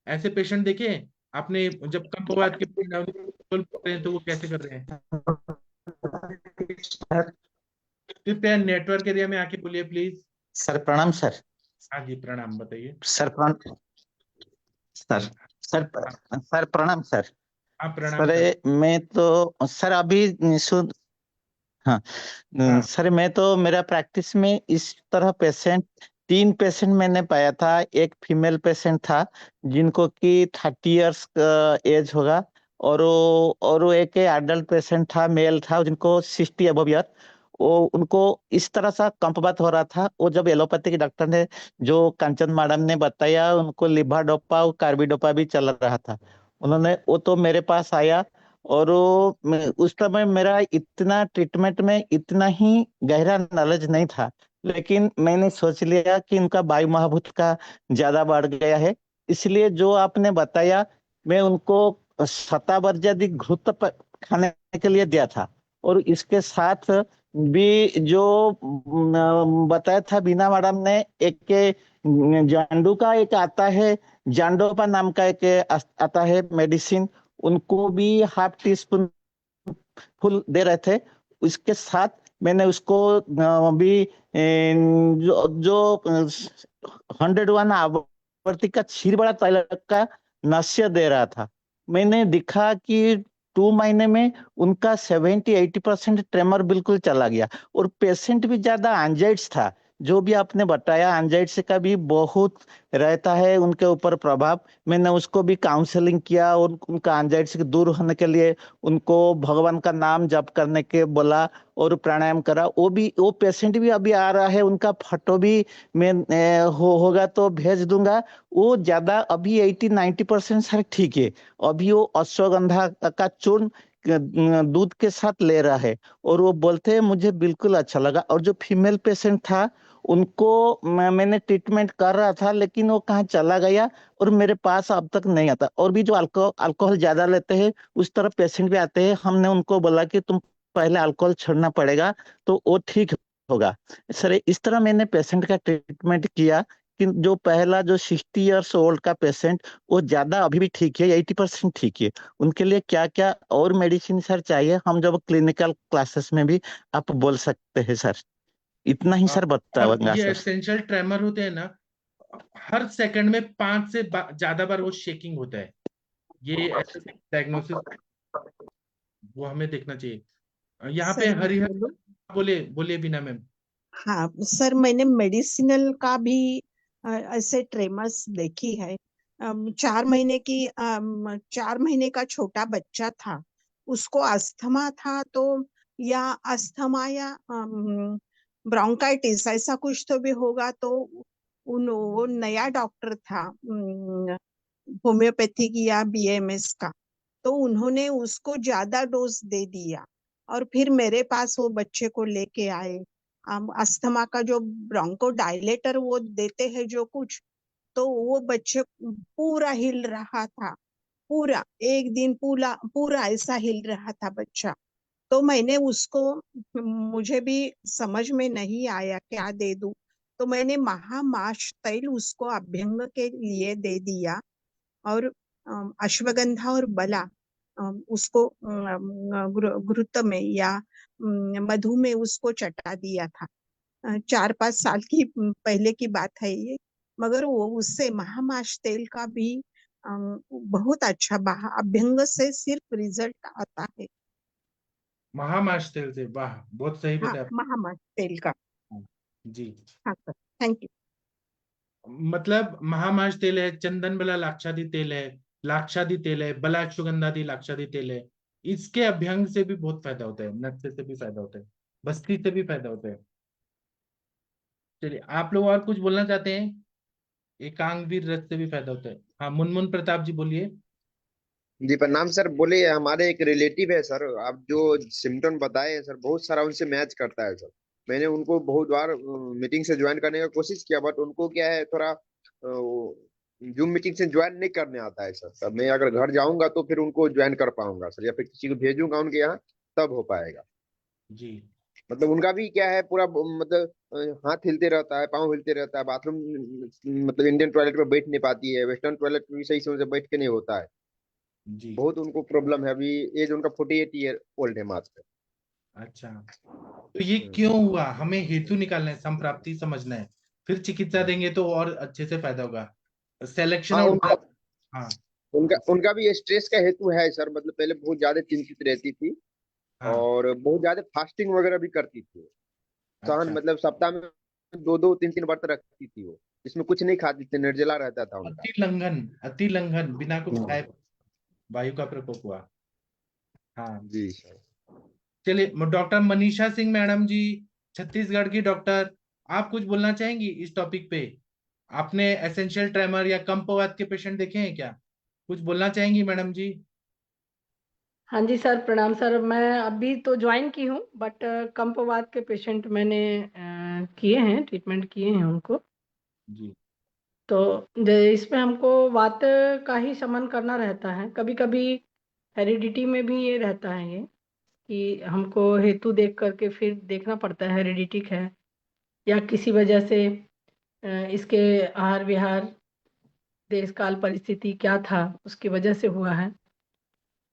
ऐसे पेशेंट देखे आपने जब कम पवाद के बोल रहे हैं तो वो कैसे कर रहे हैं? कृपया नेटवर्क एरिया में आके बोलिए प्लीज। सर प्रणाम सर। हाँ जी, प्रणाम, बताइए। सर प्रणाम सर। सर सर प्रणाम सर। हाँ, प्रणाम सर सर। मैं तो सर अभी सुन, हाँ हाँ, सर मैं तो मेरा प्रैक्टिस में इस तरह पेशेंट 3 पेशेंट मैंने पाया था। एक फीमेल पेशेंट था जिनको कि 30 इयर्स का एज होगा, और वो एक एडल्ट पेशेंट था, मेल था, जिनको 60 अबव ईयर। वो उनको इस तरह सा कंपबात हो रहा था। वो जब एलोपैथी के डॉक्टर ने, जो कंचन मैडम ने बताया, उनको लिभाडोपा और कार्बिडोपा भी चल रहा था। वो तो मेरे पास आया, और उस समय मेरा इतना ट्रीटमेंट में इतना ही गहरा नॉलेज नहीं था, लेकिन मैंने सोच लिया कि इनका वायु महाभूत का ज्यादा बढ़ गया है। इसलिए जो आपने बताया, मैं उनको शतावर्जयदि घृत खाने के लिए दिया था। और इसके साथ भी जो बताया था बीना मैडम ने, एक जांडू का एक आता है, जांडोपा नाम का एक आता है मेडिसिन, उनको भी ½ टीस्पून फुल दे रहे थे। इसके साथ मैंने उसको अभी जो 101 आवर्ती का क्षीर बड़ा तैल का नश्य दे रहा था। मैंने देखा कि 2 महीने में उनका 70-80% ट्रेमर बिल्कुल चला गया, और पेशेंट भी ज्यादा एंजाइट्स था। जो भी आपने बताया, एंजाइटी का भी बहुत रहता है उनके ऊपर प्रभाव। मैंने उसको भी काउंसलिंग किया और उनका एंजाइटी से दूर होने के लिए उनको भगवान का नाम जप करने के बोला और प्राणायाम करा। वो पेशेंट भी अभी आ रहा है, उनका फोटो भी मैं होगा तो भेज दूंगा। वो ज्यादा अभी 80-90% सर ठीक है। अभी वो अश्वगंधा का चूर्ण दूध के साथ ले रहा है, और वो बोलते हैं मुझे बिल्कुल अच्छा लगा। और जो फीमेल पेशेंट था उनको मैंने ट्रीटमेंट कर रहा था, लेकिन वो कहाँ चला गया और मेरे पास अब तक नहीं आता। और भी जो अल्कोहल ज्यादा लेते हैं उस तरह पेशेंट भी आते हैं। हमने उनको बोला कि तुम पहले अल्कोहल छोड़ना पड़ेगा तो वो ठीक होगा। सर इस तरह मैंने पेशेंट का ट्रीटमेंट किया कि जो पहला जो 60 इयर्स ओल्ड का पेशेंट, वो ज्यादा अभी भी ठीक है, 80% ठीक है। उनके लिए क्या क्या और मेडिसिन सर चाहिए, हम जब क्लिनिकल क्लासेस में भी आप बोल सकते हैं सर। इतना ही सर और बताऊंगा ये सर। एसेंशियल ट्रेमर होते हैं ना, हर सेकंड में 5 से ज्यादा बार वो शेकिंग होता है। ये ऐसे डायग्नोसिस वो हमें देखना चाहिए। यहाँ पे सर मैं हरिहर, बोलूं? बोले बोले बिना मैम। हाँ सर, मैंने मेडिसिनल का भी ऐसे ट्रेमर्स देखी है। 4 महीने का छोटा बच्चा था, उसको अस्थमा था, तो या अस्थमा या ब्रोंकाइटिस ऐसा कुछ तो भी होगा। तो वो नया डॉक्टर था होम्योपैथिक या बीएमएस का, तो उन्होंने उसको ज्यादा डोज दे दिया और फिर मेरे पास वो बच्चे को लेके आए। अस्थमा का जो ब्रोंको डायलेटर वो देते हैं जो कुछ, तो वो बच्चे पूरा हिल रहा था। पूरा एक दिन पूरा पूरा ऐसा हिल रहा था बच्चा। तो मैंने उसको, मुझे भी समझ में नहीं आया क्या दे दूं, तो मैंने महामाश तैल उसको अभ्यंग के लिए दे दिया। और अश्वगंधा और बला उसको घृत में या मधु में उसको चटा दिया था। 4-5 साल की पहले की बात है ये। मगर वो उससे महामाश तेल का भी बहुत अच्छा अभ्यंग से सिर्फ रिजल्ट आता है। महामाश तेल से, वाह बहुत सही हाँ, बताया। महामाश तेल का। जी, हाँ सर, थैंक यू। मतलब महामाश तेल है, चंदन बला लाक्षादी तेल है, लाक्षादी तेल है, बला अश्वगंधादी लाक्षादी तेल है। इसके अभ्यंग से भी बहुत फायदा होता है, नत्थे से भी फायदा होता है, बस्ती से भी फायदा होता है। चलिए, आप लोग और कुछ बोलना चाहते हैं? एकांग वीर रस से भी फायदा होता है। हाँ, मुनमुन प्रताप जी बोलिए। जी प्रणाम सर। बोले हमारे एक रिलेटिव है सर, आप जो सिम्टम बताए हैं सर बहुत सारा उनसे मैच करता है सर। मैंने उनको बहुत बार मीटिंग से ज्वाइन करने का कोशिश किया, बट उनको क्या है थोड़ा जूम मीटिंग से ज्वाइन नहीं करने आता है सर। तब मैं अगर घर जाऊंगा तो फिर उनको ज्वाइन कर पाऊंगा सर, या फिर किसी को भेजूंगा उनके यहाँ, तब हो पाएगा। जी, मतलब उनका भी क्या है पूरा मतलब हाथ हिलते रहता है, पाँव हिलते रहता है, बाथरूम मतलब इंडियन टॉयलेट में बैठ नहीं पाती है, वेस्टर्न टॉयलेट में भी सही से बैठ के नहीं होता है। जी। बहुत उनको प्रॉब्लम है। अभी एज उनका 48 ईयर ओल्ड है मात्र। अच्छा, तो ये क्यों हुआ, हमें हेतु निकालना है, संप्राप्ति समझना है, फिर चिकित्सा देंगे तो और अच्छे से फायदा होगा। सिलेक्शन हाँ ऑफ उनका ड्रग। हाँ, उनका भी स्ट्रेस का हेतु है सर। मतलब पहले बहुत ज्यादा चिंतित रहती थी हाँ। और बहुत ज्यादा फास्टिंग वगैरह भी करती थी। सहन अच्छा, मतलब सप्ताह में 2-2 3-3 व्रत रखती थी वो, इसमें कुछ नहीं खाती थी, निर्जला रहता था उनका। अति लंघन बिना कुछ हम्म। खाए वायु का प्रकोप हुआ। हाँ, जी सर। चलिए, डॉक्टर मनीषा सिंह मैडम जी, छत्तीसगढ़ की डॉक्टर, आप कुछ बोलना चाहेंगी इस टॉपिक पे? आपने एसेंशियल ट्रेमर या कंपवात के पेशेंट देखे हैं क्या? कुछ बोलना चाहेंगी मैडम जी? हाँ जी सर, प्रणाम सर। मैं अभी तो ज्वाइन की हूँ, बट कंपवात के पेशेंट मैंने किए हैं, ट्रीटमेंट किए हैं उनको। जी, तो इसमें हमको वात का ही शमन करना रहता है। कभी कभी हेरिडिटी में भी ये रहता है ये, कि हमको हेतु देख करके फिर देखना पड़ता है हेरिडिटिक है या किसी वजह से इसके आहार विहार, देश काल परिस्थिति क्या था उसकी वजह से हुआ है।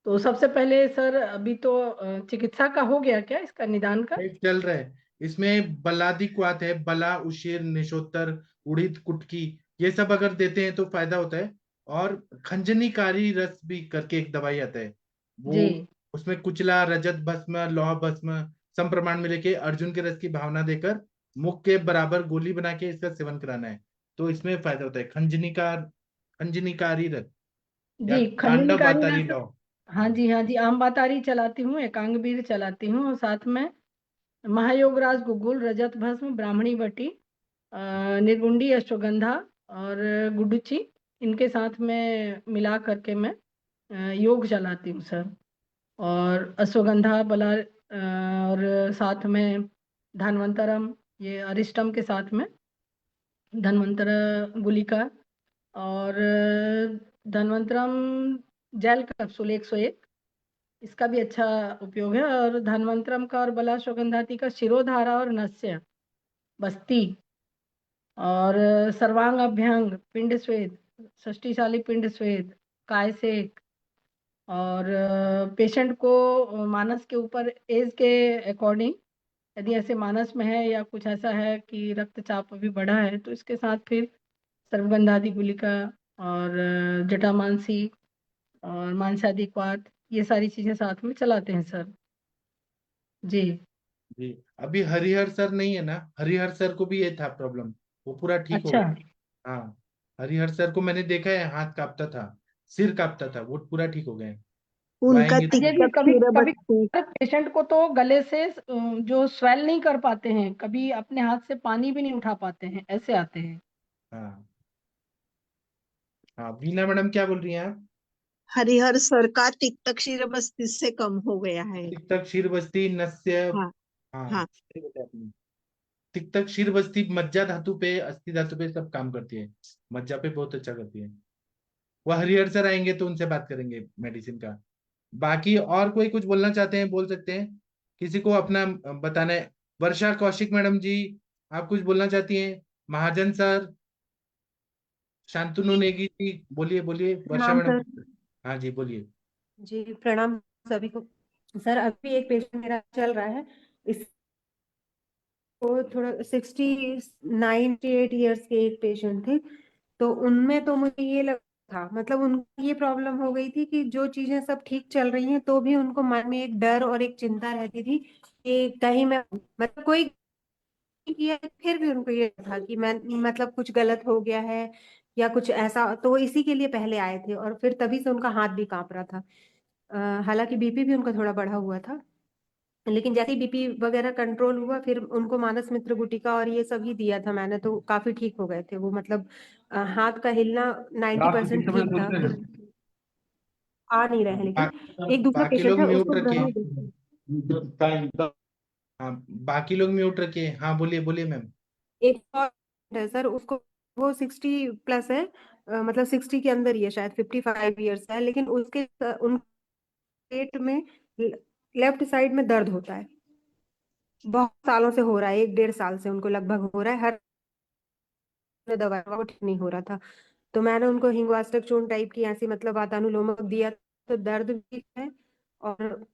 तो सबसे पहले सर अभी तो चिकित्सा का हो गया क्या, इसका निदान का? चल रहा है। इसमें बलादिक्वात है, बला, उशीर, निशोत्तर, उड़ीद, कुटकी, ये सब अगर देते हैं तो फायदा होता है। और खंजनीकारी रस भी करके एक दवाई आता है, वो जी उसमें कुचला, रजत भस्म, लौह भस्म सम प्रमाण में लेके अर्जुन के रस की भावना देकर मुख के बराबर गोली बना के इसका सेवन कराना है, तो इसमें फायदा होता है। खंजनीकारी रस या जी, तांडव खंजनीकारी वातारी रस। लौ। हाँ जी, हाँ जी, आम बातारी चलाती हूँ, एकांगवीर चलाती हूँ, और साथ में महायोगराज, गुगुल, रजत भस्म, ब्राह्मणी वटी, निर्गुंडी, अश्वगंधा और गुडुचि, इनके साथ में मिला करके मैं योग चलाती हूँ सर। और अश्वगंधा बला और साथ में धन्वंतरम, ये अरिष्टम के साथ में धन्वंतर गुलिका, और धन्वंतरम जेल कैप्सूल 101, इसका भी अच्छा उपयोग है। और धन्वंतरम का और बलाश्वगंधाती का शिरोधारा और नस्य बस्ती, और सर्वांग अभ्यंग, पिंड स्वेद, षष्टिशाली पिंड स्वेद, काय सेक, और पेशेंट को मानस के ऊपर एज के अकॉर्डिंग, यदि ऐसे मानस में है या कुछ ऐसा है कि रक्तचाप अभी बढ़ा है, तो इसके साथ फिर सर्वगंधादि गुलिका और जटामांसी और मांसादिक्वात, ये सारी चीजें साथ में चलाते हैं सर। जी जी, अभी हरिहर सर नहीं है ना, हरिहर सर को भी ये था प्रॉब्लम, वो पूरा ठीक हो अच्छा। गया। हाँ, हरिहर सर को मैंने देखा है, हाथ कांपता था, सिर कांपता था, वो पूरा ठीक हो गए। वो उनका आएंगे तो अजय जी, तिक्तक कभी कभी क्षीरबत्ती। पेशेंट को तो गले से जो स्वेल नहीं कर पाते हैं, कभी अपने हाथ से पानी भी नहीं उठा पाते हैं, ऐसे आते हैं। हाँ हाँ, वीना मैडम क्या बोल रही हैं आप? हरिहर सर का तिक्तक क्षीरबत्ती से कम हो गया है। तिक्तक क्षीर बस्ती, नस्य। हाँ हाँ, हाँ। सही बताया आपने। तिक्तक क्षीर बस्ती मज्जा धातु पे, अस्थि धातु पे सब काम करती है, मज्जा पे बहुत अच्छा करती है। वो हरिहर सर आएंगे तो उनसे बात करेंगे मेडिसिन का। बाकी और कोई कुछ बोलना चाहते हैं बोल सकते हैं, किसी को अपना बताना है। वर्षा कौशिक मैडम जी, आप कुछ बोलना चाहती हैं? महाजन सर, शांतनु नेगी जी, बोलिए बोलिए, वर्षा प्रणाम मैडम। सर। हाँ जी, बोलिए। जी प्रणाम सभी को। सर अभी एक पेशेंट मेरा चल रहा है, इसको थोड़ा 68 ईयर्स के एक पेशेंट थे। तो उनमें तो मुझे ये लगा था, मतलब उनको ये प्रॉब्लम हो गई थी कि जो चीजें सब ठीक चल रही हैं तो भी उनको मन में एक डर और एक चिंता रहती थी कि कहीं मैं, मतलब कोई किया फिर भी उनको ये था कि मैं, मतलब कुछ गलत हो गया है या कुछ ऐसा। तो वो इसी के लिए पहले आए थे, और फिर तभी से उनका हाथ भी कांप रहा था। हालांकि बीपी भी उनका थोड़ा बढ़ा हुआ था, लेकिन जैसे ही बीपी वगैरह कंट्रोल हुआ, फिर उनको मानस मित्र गुटिका और ये सब ही दिया था मैंने, तो काफी ठीक हो गए थे वो। मतलब हाथ का हिलना 90% ठीक था, फिर आ नहीं रहे हैं। लेकिन एक दूसरा बाकी पेशेंट लोग है, म्यूट उसको रखिए। ब्रह्मी। हाँ, बाकी लोग म्यूट रखिए। हाँ, बोलिए बोलिए मैम। एक और है सर, उसको वो 60+ है, मतलब 60 के अंदर ही है, शायद 55 ईयर्स है, लेकिन उसके उन पेट में लेफ्ट साइड में दर्द होता है। बहुत सालों से हो रहा है, 1-1.5 साल से उनको लगभग हो रहा है। हर दवा वो ठीक नहीं हो रहा था। तो मैंने उनको हिंगवास्टक चूर्ण टाइप की ऐसी, मतलब वातानुलोमक दिया, तो दर्द भी है। और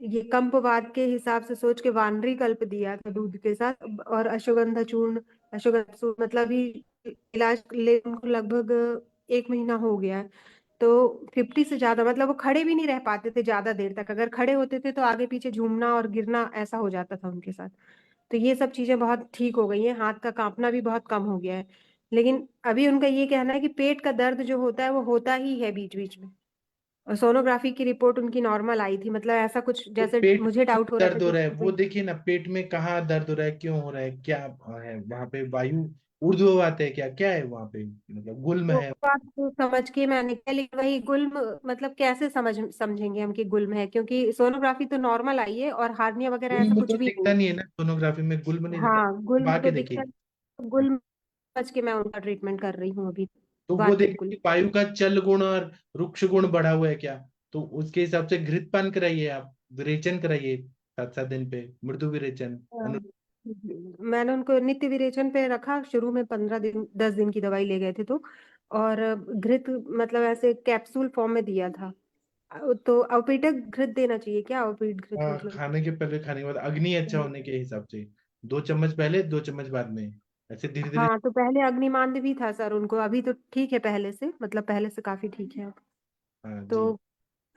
ये कंपवात के हिसाब से सोच के वानरी कल्प दिया था दूध के साथ, और अश्वगंधा चूर्ण, मतलब ही इलाज ले उनको लगभग 1 महीना हो गया है। तो 50 से ज्यादा, मतलब वो खड़े भी नहीं रह पाते थे ज्यादा देर तक, अगर खड़े होते थे तो आगे पीछे झूमना और गिरना ऐसा हो जाता था उनके साथ। तो ये सब चीजें बहुत ठीक हो गई हैं, हाथ का कांपना भी बहुत कम हो गया है। लेकिन अभी उनका ये कहना है कि पेट का दर्द जो होता है वो होता ही है बीच बीच में। और सोनोग्राफी की रिपोर्ट उनकी नॉर्मल आई थी, मतलब ऐसा कुछ तो जैसे पेट मुझे में डाउट हो रहा था दर्द हो कि रहा है, वो कोई। देखिए ना, पेट में कहाँ दर्द हो रहा है, क्यों हो रहा है, क्या है वहां पे? वायु ऊर्ध्व आते हैं क्या, क्या है वहां पे, मतलब गुल्म तो है? बात को समझ के मैंने किया, लेकिन वही गुल्म, मतलब कैसे समझेंगे हम कि गुल्म है, क्योंकि सोनोग्राफी तो नॉर्मल आई है और हार्निया वगैरह ऐसा गुल्म कुछ तो भी नहीं दिखता नहीं है ना सोनोग्राफी में, गुल्म नहीं है। दिखता। हाँ, गुल्म बाकी तो दिखता देखिए। है, गुल्म समझ के मैं उनका ट्रीटमेंट कर रही हूँ अभी। तो वो बात देखिए बिल्कुल। कि वायु का चल गुण और रुक्ष गुण बढ़ा हुआ है क्या, तो उसके हिसाब से घृतपान कराइए आप, विरेचन कराइए 7-7 दिन पे, मृदु विरेचन। हाँ, मैंने उनको नित्य विरेचन पे रखा शुरू में, 15 दिन 10 दिन की दवाई ले गए थे तो। और घृत, मतलब ऐसे कैप्सूल फॉर्म में दिया था। तो अवपीडक घृत देना चाहिए क्या? अवपीड घृत मतलब खाने के पहले, खाने के बाद, अग्नि अच्छा होने के हिसाब से 2 चम्मच पहले, 2 चम्मच बाद में, ऐसे धीरे धीरे। हाँ, तो पहले अग्निमांद भी था सर उनको, अभी तो ठीक है, पहले से मतलब पहले से काफी ठीक है अब। हाँ तो जी।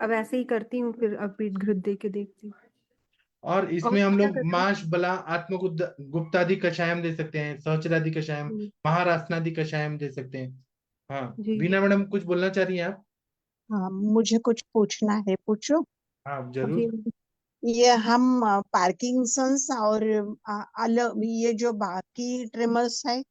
अब ऐसे ही करती हूँ, फिर अवपीड घृत दे के देखती हूँ। और और इसमें हम क्या लोग करते हैं? माश बला गुप्तादि कषायम दे सकते हैं, सहस्रादि कषायम, जी महारासनादि कषायम दे सकते हैं। हाँ, जी बीना मैडम कुछ बोलना चाह रही हैं आप? हाँ, मुझे कुछ पूछना है, पूछो। हाँ जी। जरूर। ये हम पार्किंसंस और अलग ये जो बाकी ट्रेमर्स है,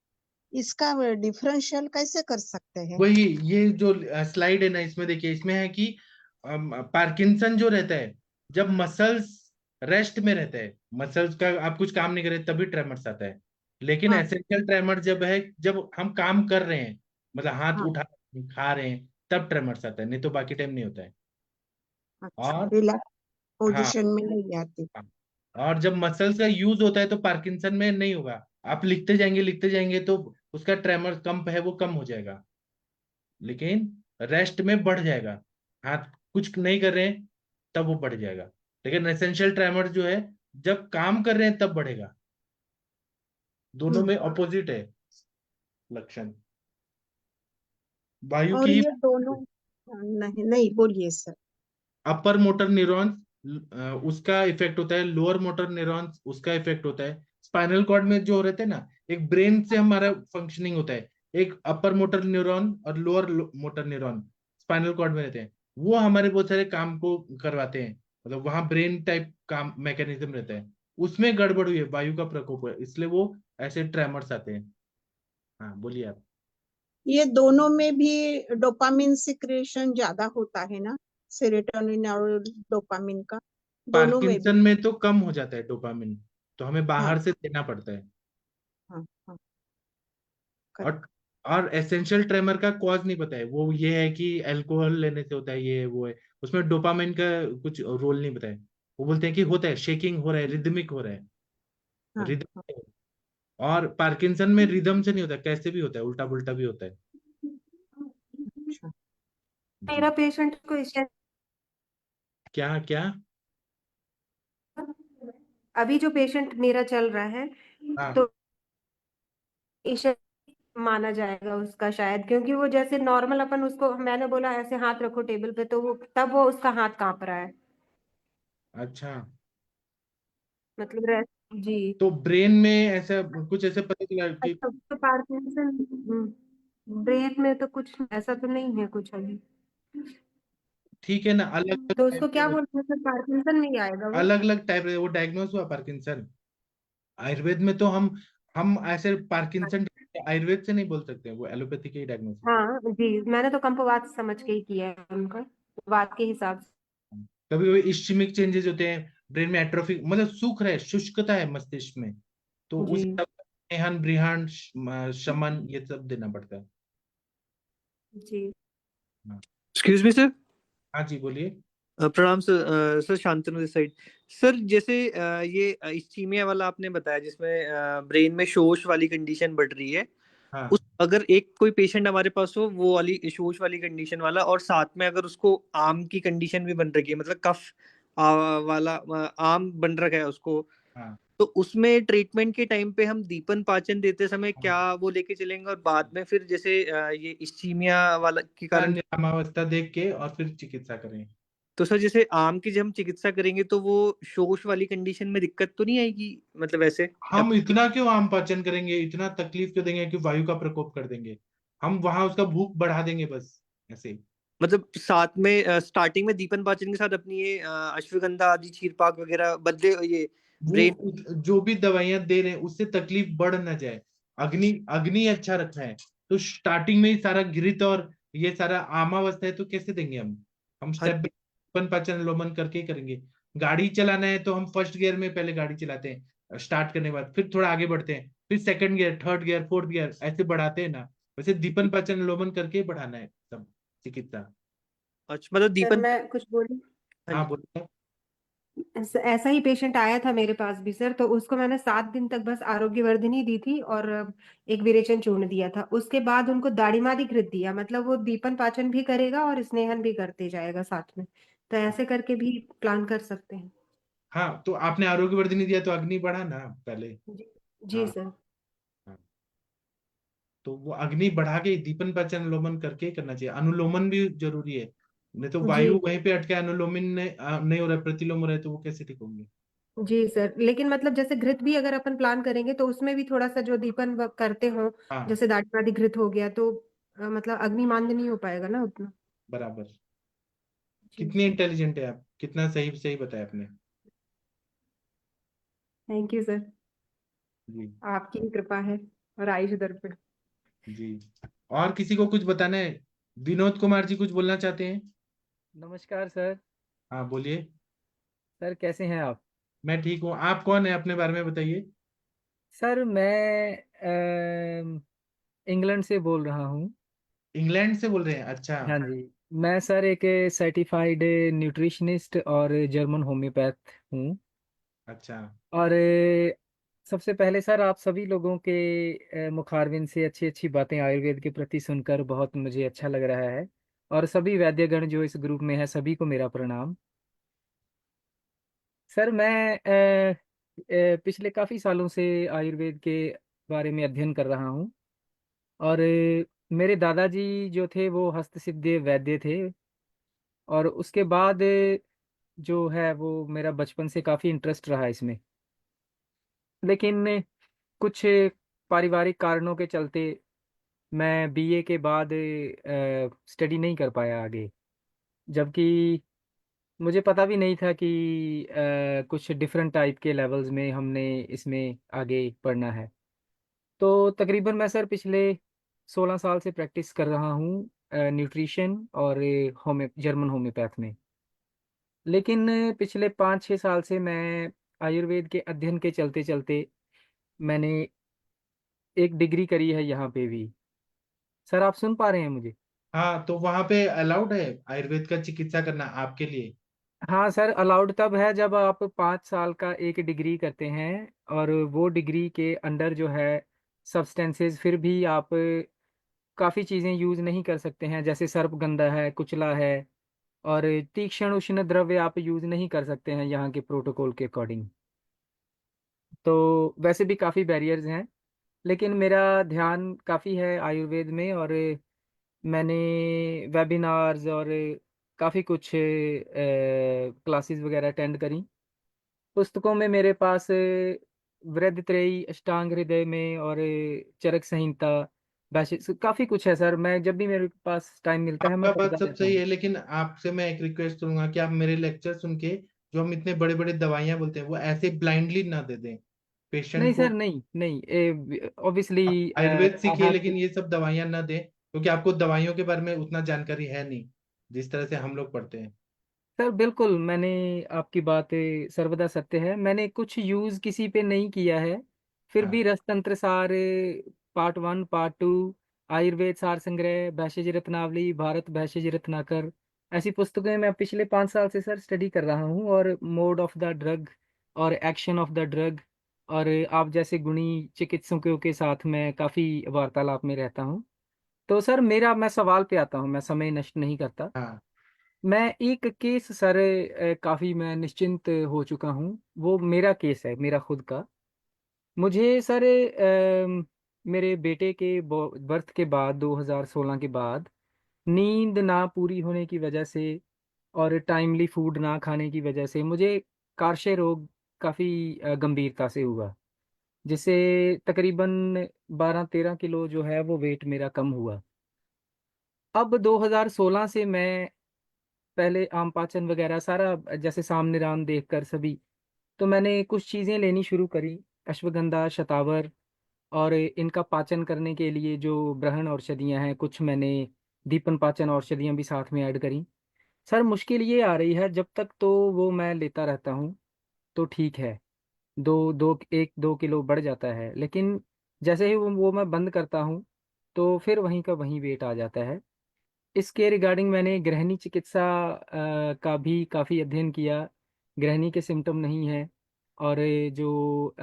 इसका डिफरेंशियल कैसे कर सकते हैं? वही, ये जो स्लाइड है ना, इसमें देखिए, इसमें है कि पार्किंसन जो रहता है, जब मसल्स रेस्ट में रहते हैं, मसल्स का आप कुछ काम नहीं कर रहे तभी ट्रेमर्स आता है। लेकिन हाँ एसेंशियल ट्रेमर जब है, जब हम काम कर रहे हैं, मतलब हाथ हाँ, उठा खा रहे हैं, तब ट्रेमर्स आता है, नहीं तो बाकी टाइम नहीं होता है। अच्छा, और रिलैक्स हाँ, पोजीशन में नहीं आती। हाँ, और जब मसल्स का यूज होता है तो पार्किंसन में नहीं होगा। आप लिखते जाएंगे तो उसका ट्रेमर कम है वो कम हो जाएगा, लेकिन रेस्ट में बढ़ जाएगा। हाथ कुछ नहीं कर रहे हैं तब वो बढ़ जाएगा। लेकिन एसेंशियल ट्रेमर जो है, जब काम कर रहे हैं तब बढ़ेगा। दोनों हम्म, में अपोजिट है लक्षण, वायु और की ही। ये दोनों, नहीं नहीं, बोलिए सर। अपर मोटर न्यूरॉन्स उसका इफेक्ट होता है, लोअर मोटर न्यूरॉन्स उसका इफेक्ट होता है। स्पाइनल कॉर्ड में जो रहते हैं ना, एक ब्रेन से हमारा फंक्शनिंग होता है, एक अपर मोटर न्यूरॉन और lower motor neuron spinal cord में रहते हैं, वो हमारे बहुत सारे काम को करवाते हैं। मतलब वहां ब्रेन टाइप काम मैकेनिज्म रहता है, उसमें गड़बड़ हुई है, वायु का प्रकोप है, इसलिए वो ऐसे ट्रेमर्स आते हैं। हाँ बोलिए आप। ये दोनों में भी डोपामिन सिक्रेशन ज्यादा होता है ना, सेरोटोनिन और डोपामिन का, दोनों में भी? पार्किंसन में तो कम हो जाता है डोपामिन, तो हमें हाँ बाहर से देना पड़ता है। हाँ हाँ, और करेक्ट। और एसेंशियल ट्रेमर का कॉज नहीं पता है, वो ये है कि अल्कोहल लेने से होता है, ये है वो है, उसमें डोपामिन का कुछ रोल नहीं बताया। वो बोलते हैं कि होता है, शेकिंग हो रहा है, रिदमिक हो रहा है, हाँ हाँ, रिदम। और पार्किंसन में रिदम से नहीं होता, कैसे भी होता है, उल्टा पुल्टा भी होता है। अच्छा। जी। मेरा पेशेंट को क्या क्या? अभी जो पेशेंट मेरा चल रहा है, हाँ तो ईशा माना जाएगा उसका शायद, क्योंकि वो जैसे नॉर्मल अपन उसको, मैंने बोला ऐसे हाथ रखो टेबल पे, तो वो तब वो उसका हाथ कांप रहा है, अच्छा, मतलब रेस्ट। जी। तो ब्रेन में ऐसा कुछ ऐसे पता चला कि, अच्छा, तो पार्किंसन ब्रेन में तो कुछ ऐसा तो नहीं है कुछ अभी। ठीक है ना, अलग तो उसको क्या बोलते हैं सर, पार्किंसन में ही आएगा वो? अलग टाइप, वो डायग्नोस हुआ पार्किंसन। आयुर्वेद में तो हम ऐसे पार्किंसन आयुर्वेद से नहीं बोल सकते, वो एलोपैथी के ही डायग्नोसिस है। हाँ जी, मैंने तो कंपवात समझ के ही किया है उनका, वात के हिसाब से। कभी कभी इस्चेमिक चेंजेस होते हैं, ब्रेन में एट्रोफी, मतलब सूख रहे, शुष्कता है मस्तिष्क में, तो उस जी हिसाब से एहन ब्रिहान शमन ये सब देना पड़ता है। जी। हाँ। Excuse me sir. हाँ जी बोलिए। प्रणाम sir. Sir Shantanu this side. Sir जैसे ये इस्चीमिया वाला आपने बताया जिसमें ब्रेन में शोष वाली कंडीशन बढ़ रही है, हाँ उस अगर एक कोई पेशेंट हमारे पास हो वो वाली शोष वाली कंडीशन वाला, और साथ में अगर उसको आम की कंडीशन भी बन रखी है, मतलब कफ वाला आम बन रखा है उसको, हाँ तो उसमें ट्रीटमेंट के टाइम पे हम दीपन पाचन देते समय हाँ। क्या वो लेके चलेंगे, और बाद में फिर जैसे ये इस्चीमिया वाला के कारण, निरामावस्था देख के और फिर चिकित्सा करें। तो सर जैसे आम की जब हम चिकित्सा करेंगे तो वो शोष वाली कंडीशन में दिक्कत तो नहीं आएगी, मतलब ऐसे? हम इतना क्यों आम पाचन करेंगे, इतना तकलीफ क्यों देंगे कि वायु का प्रकोप कर देंगे? हम वहां उसका भूख बढ़ा देंगे बस, ऐसे ही। मतलब साथ में स्टार्टिंग में दीपन पाचन के साथ अपनी ये अश्वगंधा आदि चीरपाक वगैरह बदले ये वो ब्रेन। जो भी दवाइयां दे रहे हैं उससे तकलीफ बढ़ ना जाए। अग्नि अग्नि अच्छा रखना है, तो स्टार्टिंग में ही सारा घृत और ये सारा आमावस्था है तो कैसे देंगे हम हाँ स्टेप बाय पाचन लोमन करके ही करेंगे। गाड़ी चलाना है तो हम फर्स्ट गियर में पहले गाड़ी चलाते हैं, स्टार्ट करने के बाद फिर थोड़ा आगे बढ़ते हैं, फिर second gear, third gear, fourth gear, ऐसे बढ़ाते हैं ना। वैसे दीपन पाचन लोमन करके ही बढ़ाना है सब चिकित्सा। अच्छा, मतलब सर दीपन। मैं कुछ बोलूं? हाँ हाँ जी। बोलिए। ऐसा ही पेशेंट आया था मेरे पास भी सर, तो उसको मैंने 7 दिन तक बस आरोग्यवर्धिनी दी थी और एक विरेचन चूर्ण दिया था। उसके बाद उनको दाढ़ीमादी घृत दिया, मतलब वो दीपन पाचन भी करेगा और स्नेहन भी करते जाएगा साथ में। तो ऐसे करके भी प्लान कर सकते हैं। हाँ, तो आपने आरोग्यवर्धिनी दिया तो अग्नि बढ़ा ना पहले। जी, जी हाँ, सर। हाँ। तो वो अग्नि बढ़ा के दीपन पाचन अनुलोमन करके ही करना चाहिए। अनुलोमन भी जरूरी है, नहीं तो जी वायु वहीं पे अटके, अनुलोमन नहीं हो रहा है, प्रतिलोम हो रहा है, तो वो कैसे ठीक होंगे। जी सर, लेकिन मतलब जैसे घृत भी अगर अपन प्लान करेंगे तो उसमें भी थोड़ा सा जो दीपन करते हो, हाँ, जैसे दाढ़ीमादी घृत हो गया, तो मतलब अग्निमांद नहीं हो पाएगा ना उतना। बराबर। जी कितनी सर। इंटेलिजेंट है आप, कितना सही सही बताया आपने। Thank you sir. जी। आपकी ही कृपा है और आयुष दर्पण। जी, और किसी को कुछ बताना है? विनोद कुमार जी कुछ बोलना चाहते हैं? नमस्कार सर। हाँ, बोलिए। सर कैसे हैं आप? मैं ठीक हूँ, आप कौन है, अपने बारे में बताइए। सर मैं इंग्लैंड से बोल रहा हूँ। इंग्लैंड से बोल रहे हैं, अच्छा। हाँ जी। मैं सर एक सर्टिफाइड न्यूट्रिशनिस्ट और जर्मन होम्योपैथ हूँ। अच्छा। और सबसे पहले सर आप सभी लोगों के मुखारबिन से अच्छी अच्छी बातें आयुर्वेद के प्रति सुनकर बहुत मुझे अच्छा लग रहा है। और सभी वैद्यगण जो इस ग्रुप में है सभी को मेरा प्रणाम। सर मैं पिछले काफ़ी सालों से आयुर्वेद के बारे में अध्ययन कर रहा हूँ। और मेरे दादाजी जो थे वो हस्तसिद्ध वैद्य थे। और उसके बाद जो है वो मेरा बचपन से काफ़ी इंटरेस्ट रहा इसमें। लेकिन कुछ पारिवारिक कारणों के चलते मैं बीए के बाद स्टडी नहीं कर पाया आगे। जबकि मुझे पता भी नहीं था कि कुछ डिफरेंट टाइप के लेवल्स में हमने इसमें आगे पढ़ना है। तो तकरीबन मैं सर पिछले 16 साल से प्रैक्टिस कर रहा हूँ न्यूट्रिशन और जर्मन होम्योपैथ में। लेकिन पिछले 5-6 साल से मैं आयुर्वेद के अध्ययन के चलते चलते मैंने एक डिग्री करी है यहाँ पे भी। सर आप सुन पा रहे हैं मुझे? हाँ, तो वहां पे अलाउड है आयुर्वेद का चिकित्सा करना आपके लिए? हाँ सर, अलाउड तब है जब आप 5 साल का एक डिग्री करते हैं। और वो डिग्री के अंडर जो है सब्सटेंसेस फिर भी आप काफ़ी चीज़ें यूज़ नहीं कर सकते हैं, जैसे सर्पगंधा है, कुचला है। और तीक्ष्ण उष्ण द्रव्य आप यूज़ नहीं कर सकते हैं यहाँ के प्रोटोकॉल के अकॉर्डिंग। तो वैसे भी काफ़ी बैरियर्स हैं। लेकिन मेरा ध्यान काफ़ी है आयुर्वेद में। और मैंने वेबिनार्स और काफ़ी कुछ क्लासेस वगैरह अटेंड करी। पुस्तकों में मेरे पास वृद्धत्रयी, अष्टांग हृदय में और चरक संहिता, भाष्य, काफ़ी कुछ है सर। मैं जब भी मेरे पास टाइम मिलता है मैं आपका बात पढ़ता सब रहता सही हूँ। है, लेकिन आपसे मैं एक रिक्वेस्ट करूंगा कि आप मेरे लेक्चर सुन के जो हम इतने बड़े बड़े दवाइयां बोलते हैं वो ऐसे ब्लाइंडली ना दे दें पेशेंट नहीं को। सर, नहीं नहीं, ऑब्वियसली आप आयुर्वेद आई सीखिए, हैव लेकिन टू। ये सब दवाइयां ना दें, क्योंकि आपको दवाइयों के बारे में उतना जानकारी है नहीं जिस तरह से हम लोग पढ़ते हैं। सर बिल्कुल, मैंने आपकी बात सर्वदा सत्य है, मैंने कुछ यूज़ किसी पे नहीं किया है। फिर भी हाँ, रसतंत्र सार, पार्ट 1 पार्ट 2, आयुर्वेद सार संग्रह, भैषज रत्नावली, भारत भैषज रत्नाकर, ऐसी पुस्तकें मैं पिछले 5 साल से सर स्टडी कर रहा हूँ। और मोड ऑफ द ड्रग और एक्शन ऑफ द ड्रग, और आप जैसे गुणी चिकित्सकों के साथ मैं काफ़ी वार्तालाप में रहता हूँ। तो सर मैं सवाल पे आता हूँ, मैं समय नष्ट नहीं करता। हाँ। मैं एक केस सर काफ़ी मैं निश्चिंत हो चुका हूँ। वो मेरा केस है, मेरा खुद का। मुझे सर मेरे बेटे के बर्थ के बाद 2016 के बाद नींद ना पूरी होने की वजह से और टाइमली फूड ना खाने की वजह से मुझे कार्शय रोग काफ़ी गंभीरता से हुआ, जिससे तकरीबन 12-13 किलो जो है वो वेट मेरा कम हुआ। अब 2016 से मैं पहले आम पाचन वगैरह सारा जैसे सामने राम देख कर सभी, तो मैंने कुछ चीज़ें लेनी शुरू करी, अश्वगंधा, शतावर। और इनका पाचन करने के लिए जो ब्रहण औषधियाँ हैं कुछ मैंने दीपन पाचन औषधियाँ भी साथ में ऐड करी। सर मुश्किल ये आ रही है, जब तक तो वो मैं लेता रहता हूँ तो ठीक है, 1-2 किलो बढ़ जाता है। लेकिन जैसे ही वो मैं बंद करता हूँ तो फिर वहीं का वहीं वेट आ जाता है। इसके रिगार्डिंग मैंने गृहिणी चिकित्सा का भी काफ़ी अध्ययन किया। गृहिणी के सिम्टम नहीं है, और ये जो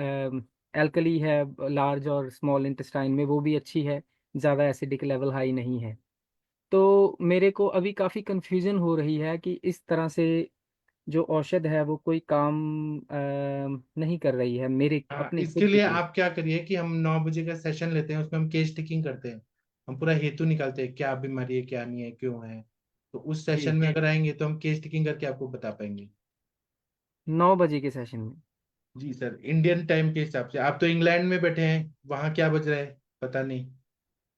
एल्कली है लार्ज और स्मॉल इंटेस्टाइन में वो भी अच्छी है, ज़्यादा एसिडिक लेवल हाई नहीं है। तो मेरे को अभी काफ़ी कंफ्यूजन हो रही है कि इस तरह से जो औषध है वो कोई काम नहीं कर रही है मेरे अपने इसके खुद के लिए केस। आप क्या करिए कि हम 9 बजे का सेशन लेते हैं, उसमें हम केस टेकिंग करते हैं, हम पूरा हेतु निकालते हैं, क्या बीमारी है क्या नहीं है क्यों है। तो उस सेशन जी में अगर आएंगे तो हम केस टेकिंग करके आपको बता पाएंगे। 9 बजे के सेशन में। जी सर, इंडियन टाइम के हिसाब से। आप तो इंग्लैंड में बैठे हैं, वहां क्या बज रहा है पता नहीं।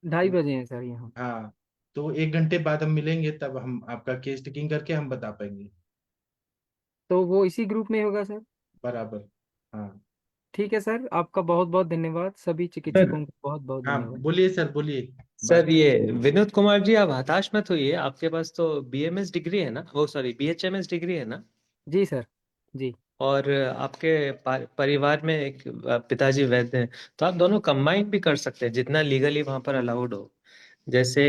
2:30 बजे हैं सर यहाँ। हाँ, तो 1 घंटे बाद हम मिलेंगे, तब हम आपका केस टेकिंग करके हम बता पाएंगे। तो वो इसी ग्रुप में होगा सर? बराबर। हाँ। ठीक है सर, आपका बहुत बहुत धन्यवाद, सभी सर चिकित्सकों को बहुत बहुत हाँ धन्यवाद। बोलिए सर, बोलिए। सर ये विनोद कुमार जी, आप हताश मत होइए, आपके पास तो बीएमएस डिग्री है ना, वो सॉरी बीएचएमएस डिग्री है ना, जी सर। जी। और आपके परिवार में एक पिताजी वैद्य हैं, तो आप दोनों कंबाइन भी कर सकते हैं जितना लीगली वहां पर अलाउड हो। जैसे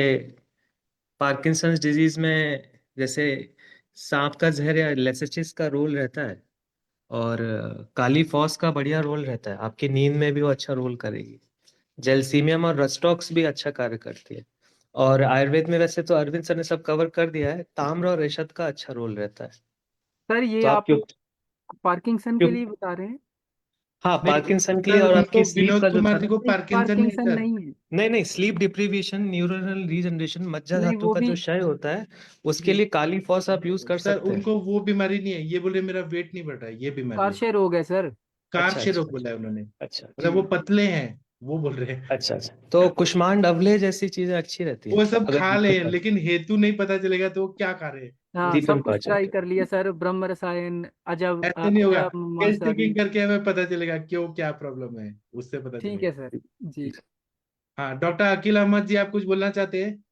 पार्किंसंस डिजीज में जैसे सांप का जहर या लेसेचिस का रोल रहता है, और काली फॉस का बढ़िया रोल रहता है, आपकी नींद में भी वो अच्छा रोल करेगी। जेलसीमियम और रस्टॉक्स भी अच्छा कार्य करती है। और आयुर्वेद में वैसे तो अरविंद सर ने सब कवर कर दिया है, ताम्र और रेशद का अच्छा रोल रहता है। सर ये तो आप आप क्यों पार्किंसन के क्यों लिए बता रहे हैं? हाँ, नहीं पार्किंसन के लिए, सर, और उनको आपकी स्लीप विनोद का जो था कुमार जी ना, को नहीं, पार्किंसन नहीं पार्किंसन सर। नहीं है। नहीं नहीं, स्लीप डिप्रीविएशन, न्यूरल रीजनरेशन, मज्जा नहीं धातु वो का भी जो क्षय होता है, उसके जी लिए काली फॉस आप यूज कर सर, सकते हैं। उनको वो बीमारी नहीं है, ये बोले मेरा वेट नहीं बढ़ रहा है, ये बीमारी है। कार्शय रोग है सर। अच्छा कार्शे अच्छा रोग बोला है उन्होंने, अच्छा मतलब वो पतले हैं, वो बोल रहे हैं। अच्छा अच्छा, तो कुष्मांड अवले जैसी चीजें अच्छी रहती है वो सब अगर खा ले, दिक्कत है। लेकिन हेतु नहीं पता चलेगा तो वो क्या खा रहे हैं। हाँ उस सब दीपन कुछ ट्राई पाचक। कर लिया सर, ब्रह्म रसायन, अजब ऐसे नहीं होगा, अजब केस मासारी। टेकिंग करके हमें पता चलेगा क्यों, क्या प्रॉब्लम है, उससे पता ठीक चलेगा। है सर। जी। हाँ, डॉक्टर अकील अहमद जी, आप कुछ बोलना चाहते हैं?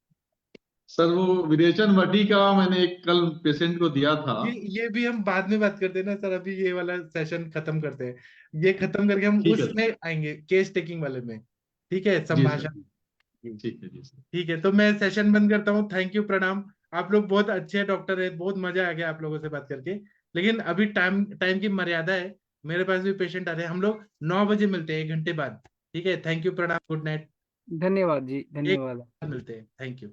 सर वो विरेचन वटी का मैंने एक कल पेशेंट को दिया था। ये भी हम बाद में बात करते हैं ना सर, अभी ये वाला सेशन खत्म करते हैं, ये खत्म करके हम ठीक है उसमें आएंगे केस टेकिंग वाले में। ठीक है, जी सर, संभाषण। ठीक है जी सर। ठीक है, तो मैं सेशन बंद करता हूँ। थैंक यू, प्रणाम। आप लोग बहुत अच्छे डॉक्टर है, बहुत मजा आ गया आप लोगों से बात करके। लेकिन अभी टाइम टाइम की मर्यादा है, मेरे पास भी पेशेंट आ रहे हैं। हम लोग 9 बजे मिलते हैं, 1 घंटे बाद। ठीक है, थैंक यू, प्रणाम, गुड नाइट। धन्यवाद जी, एक धन्यवाद। मिलते हैं, थैंक यू।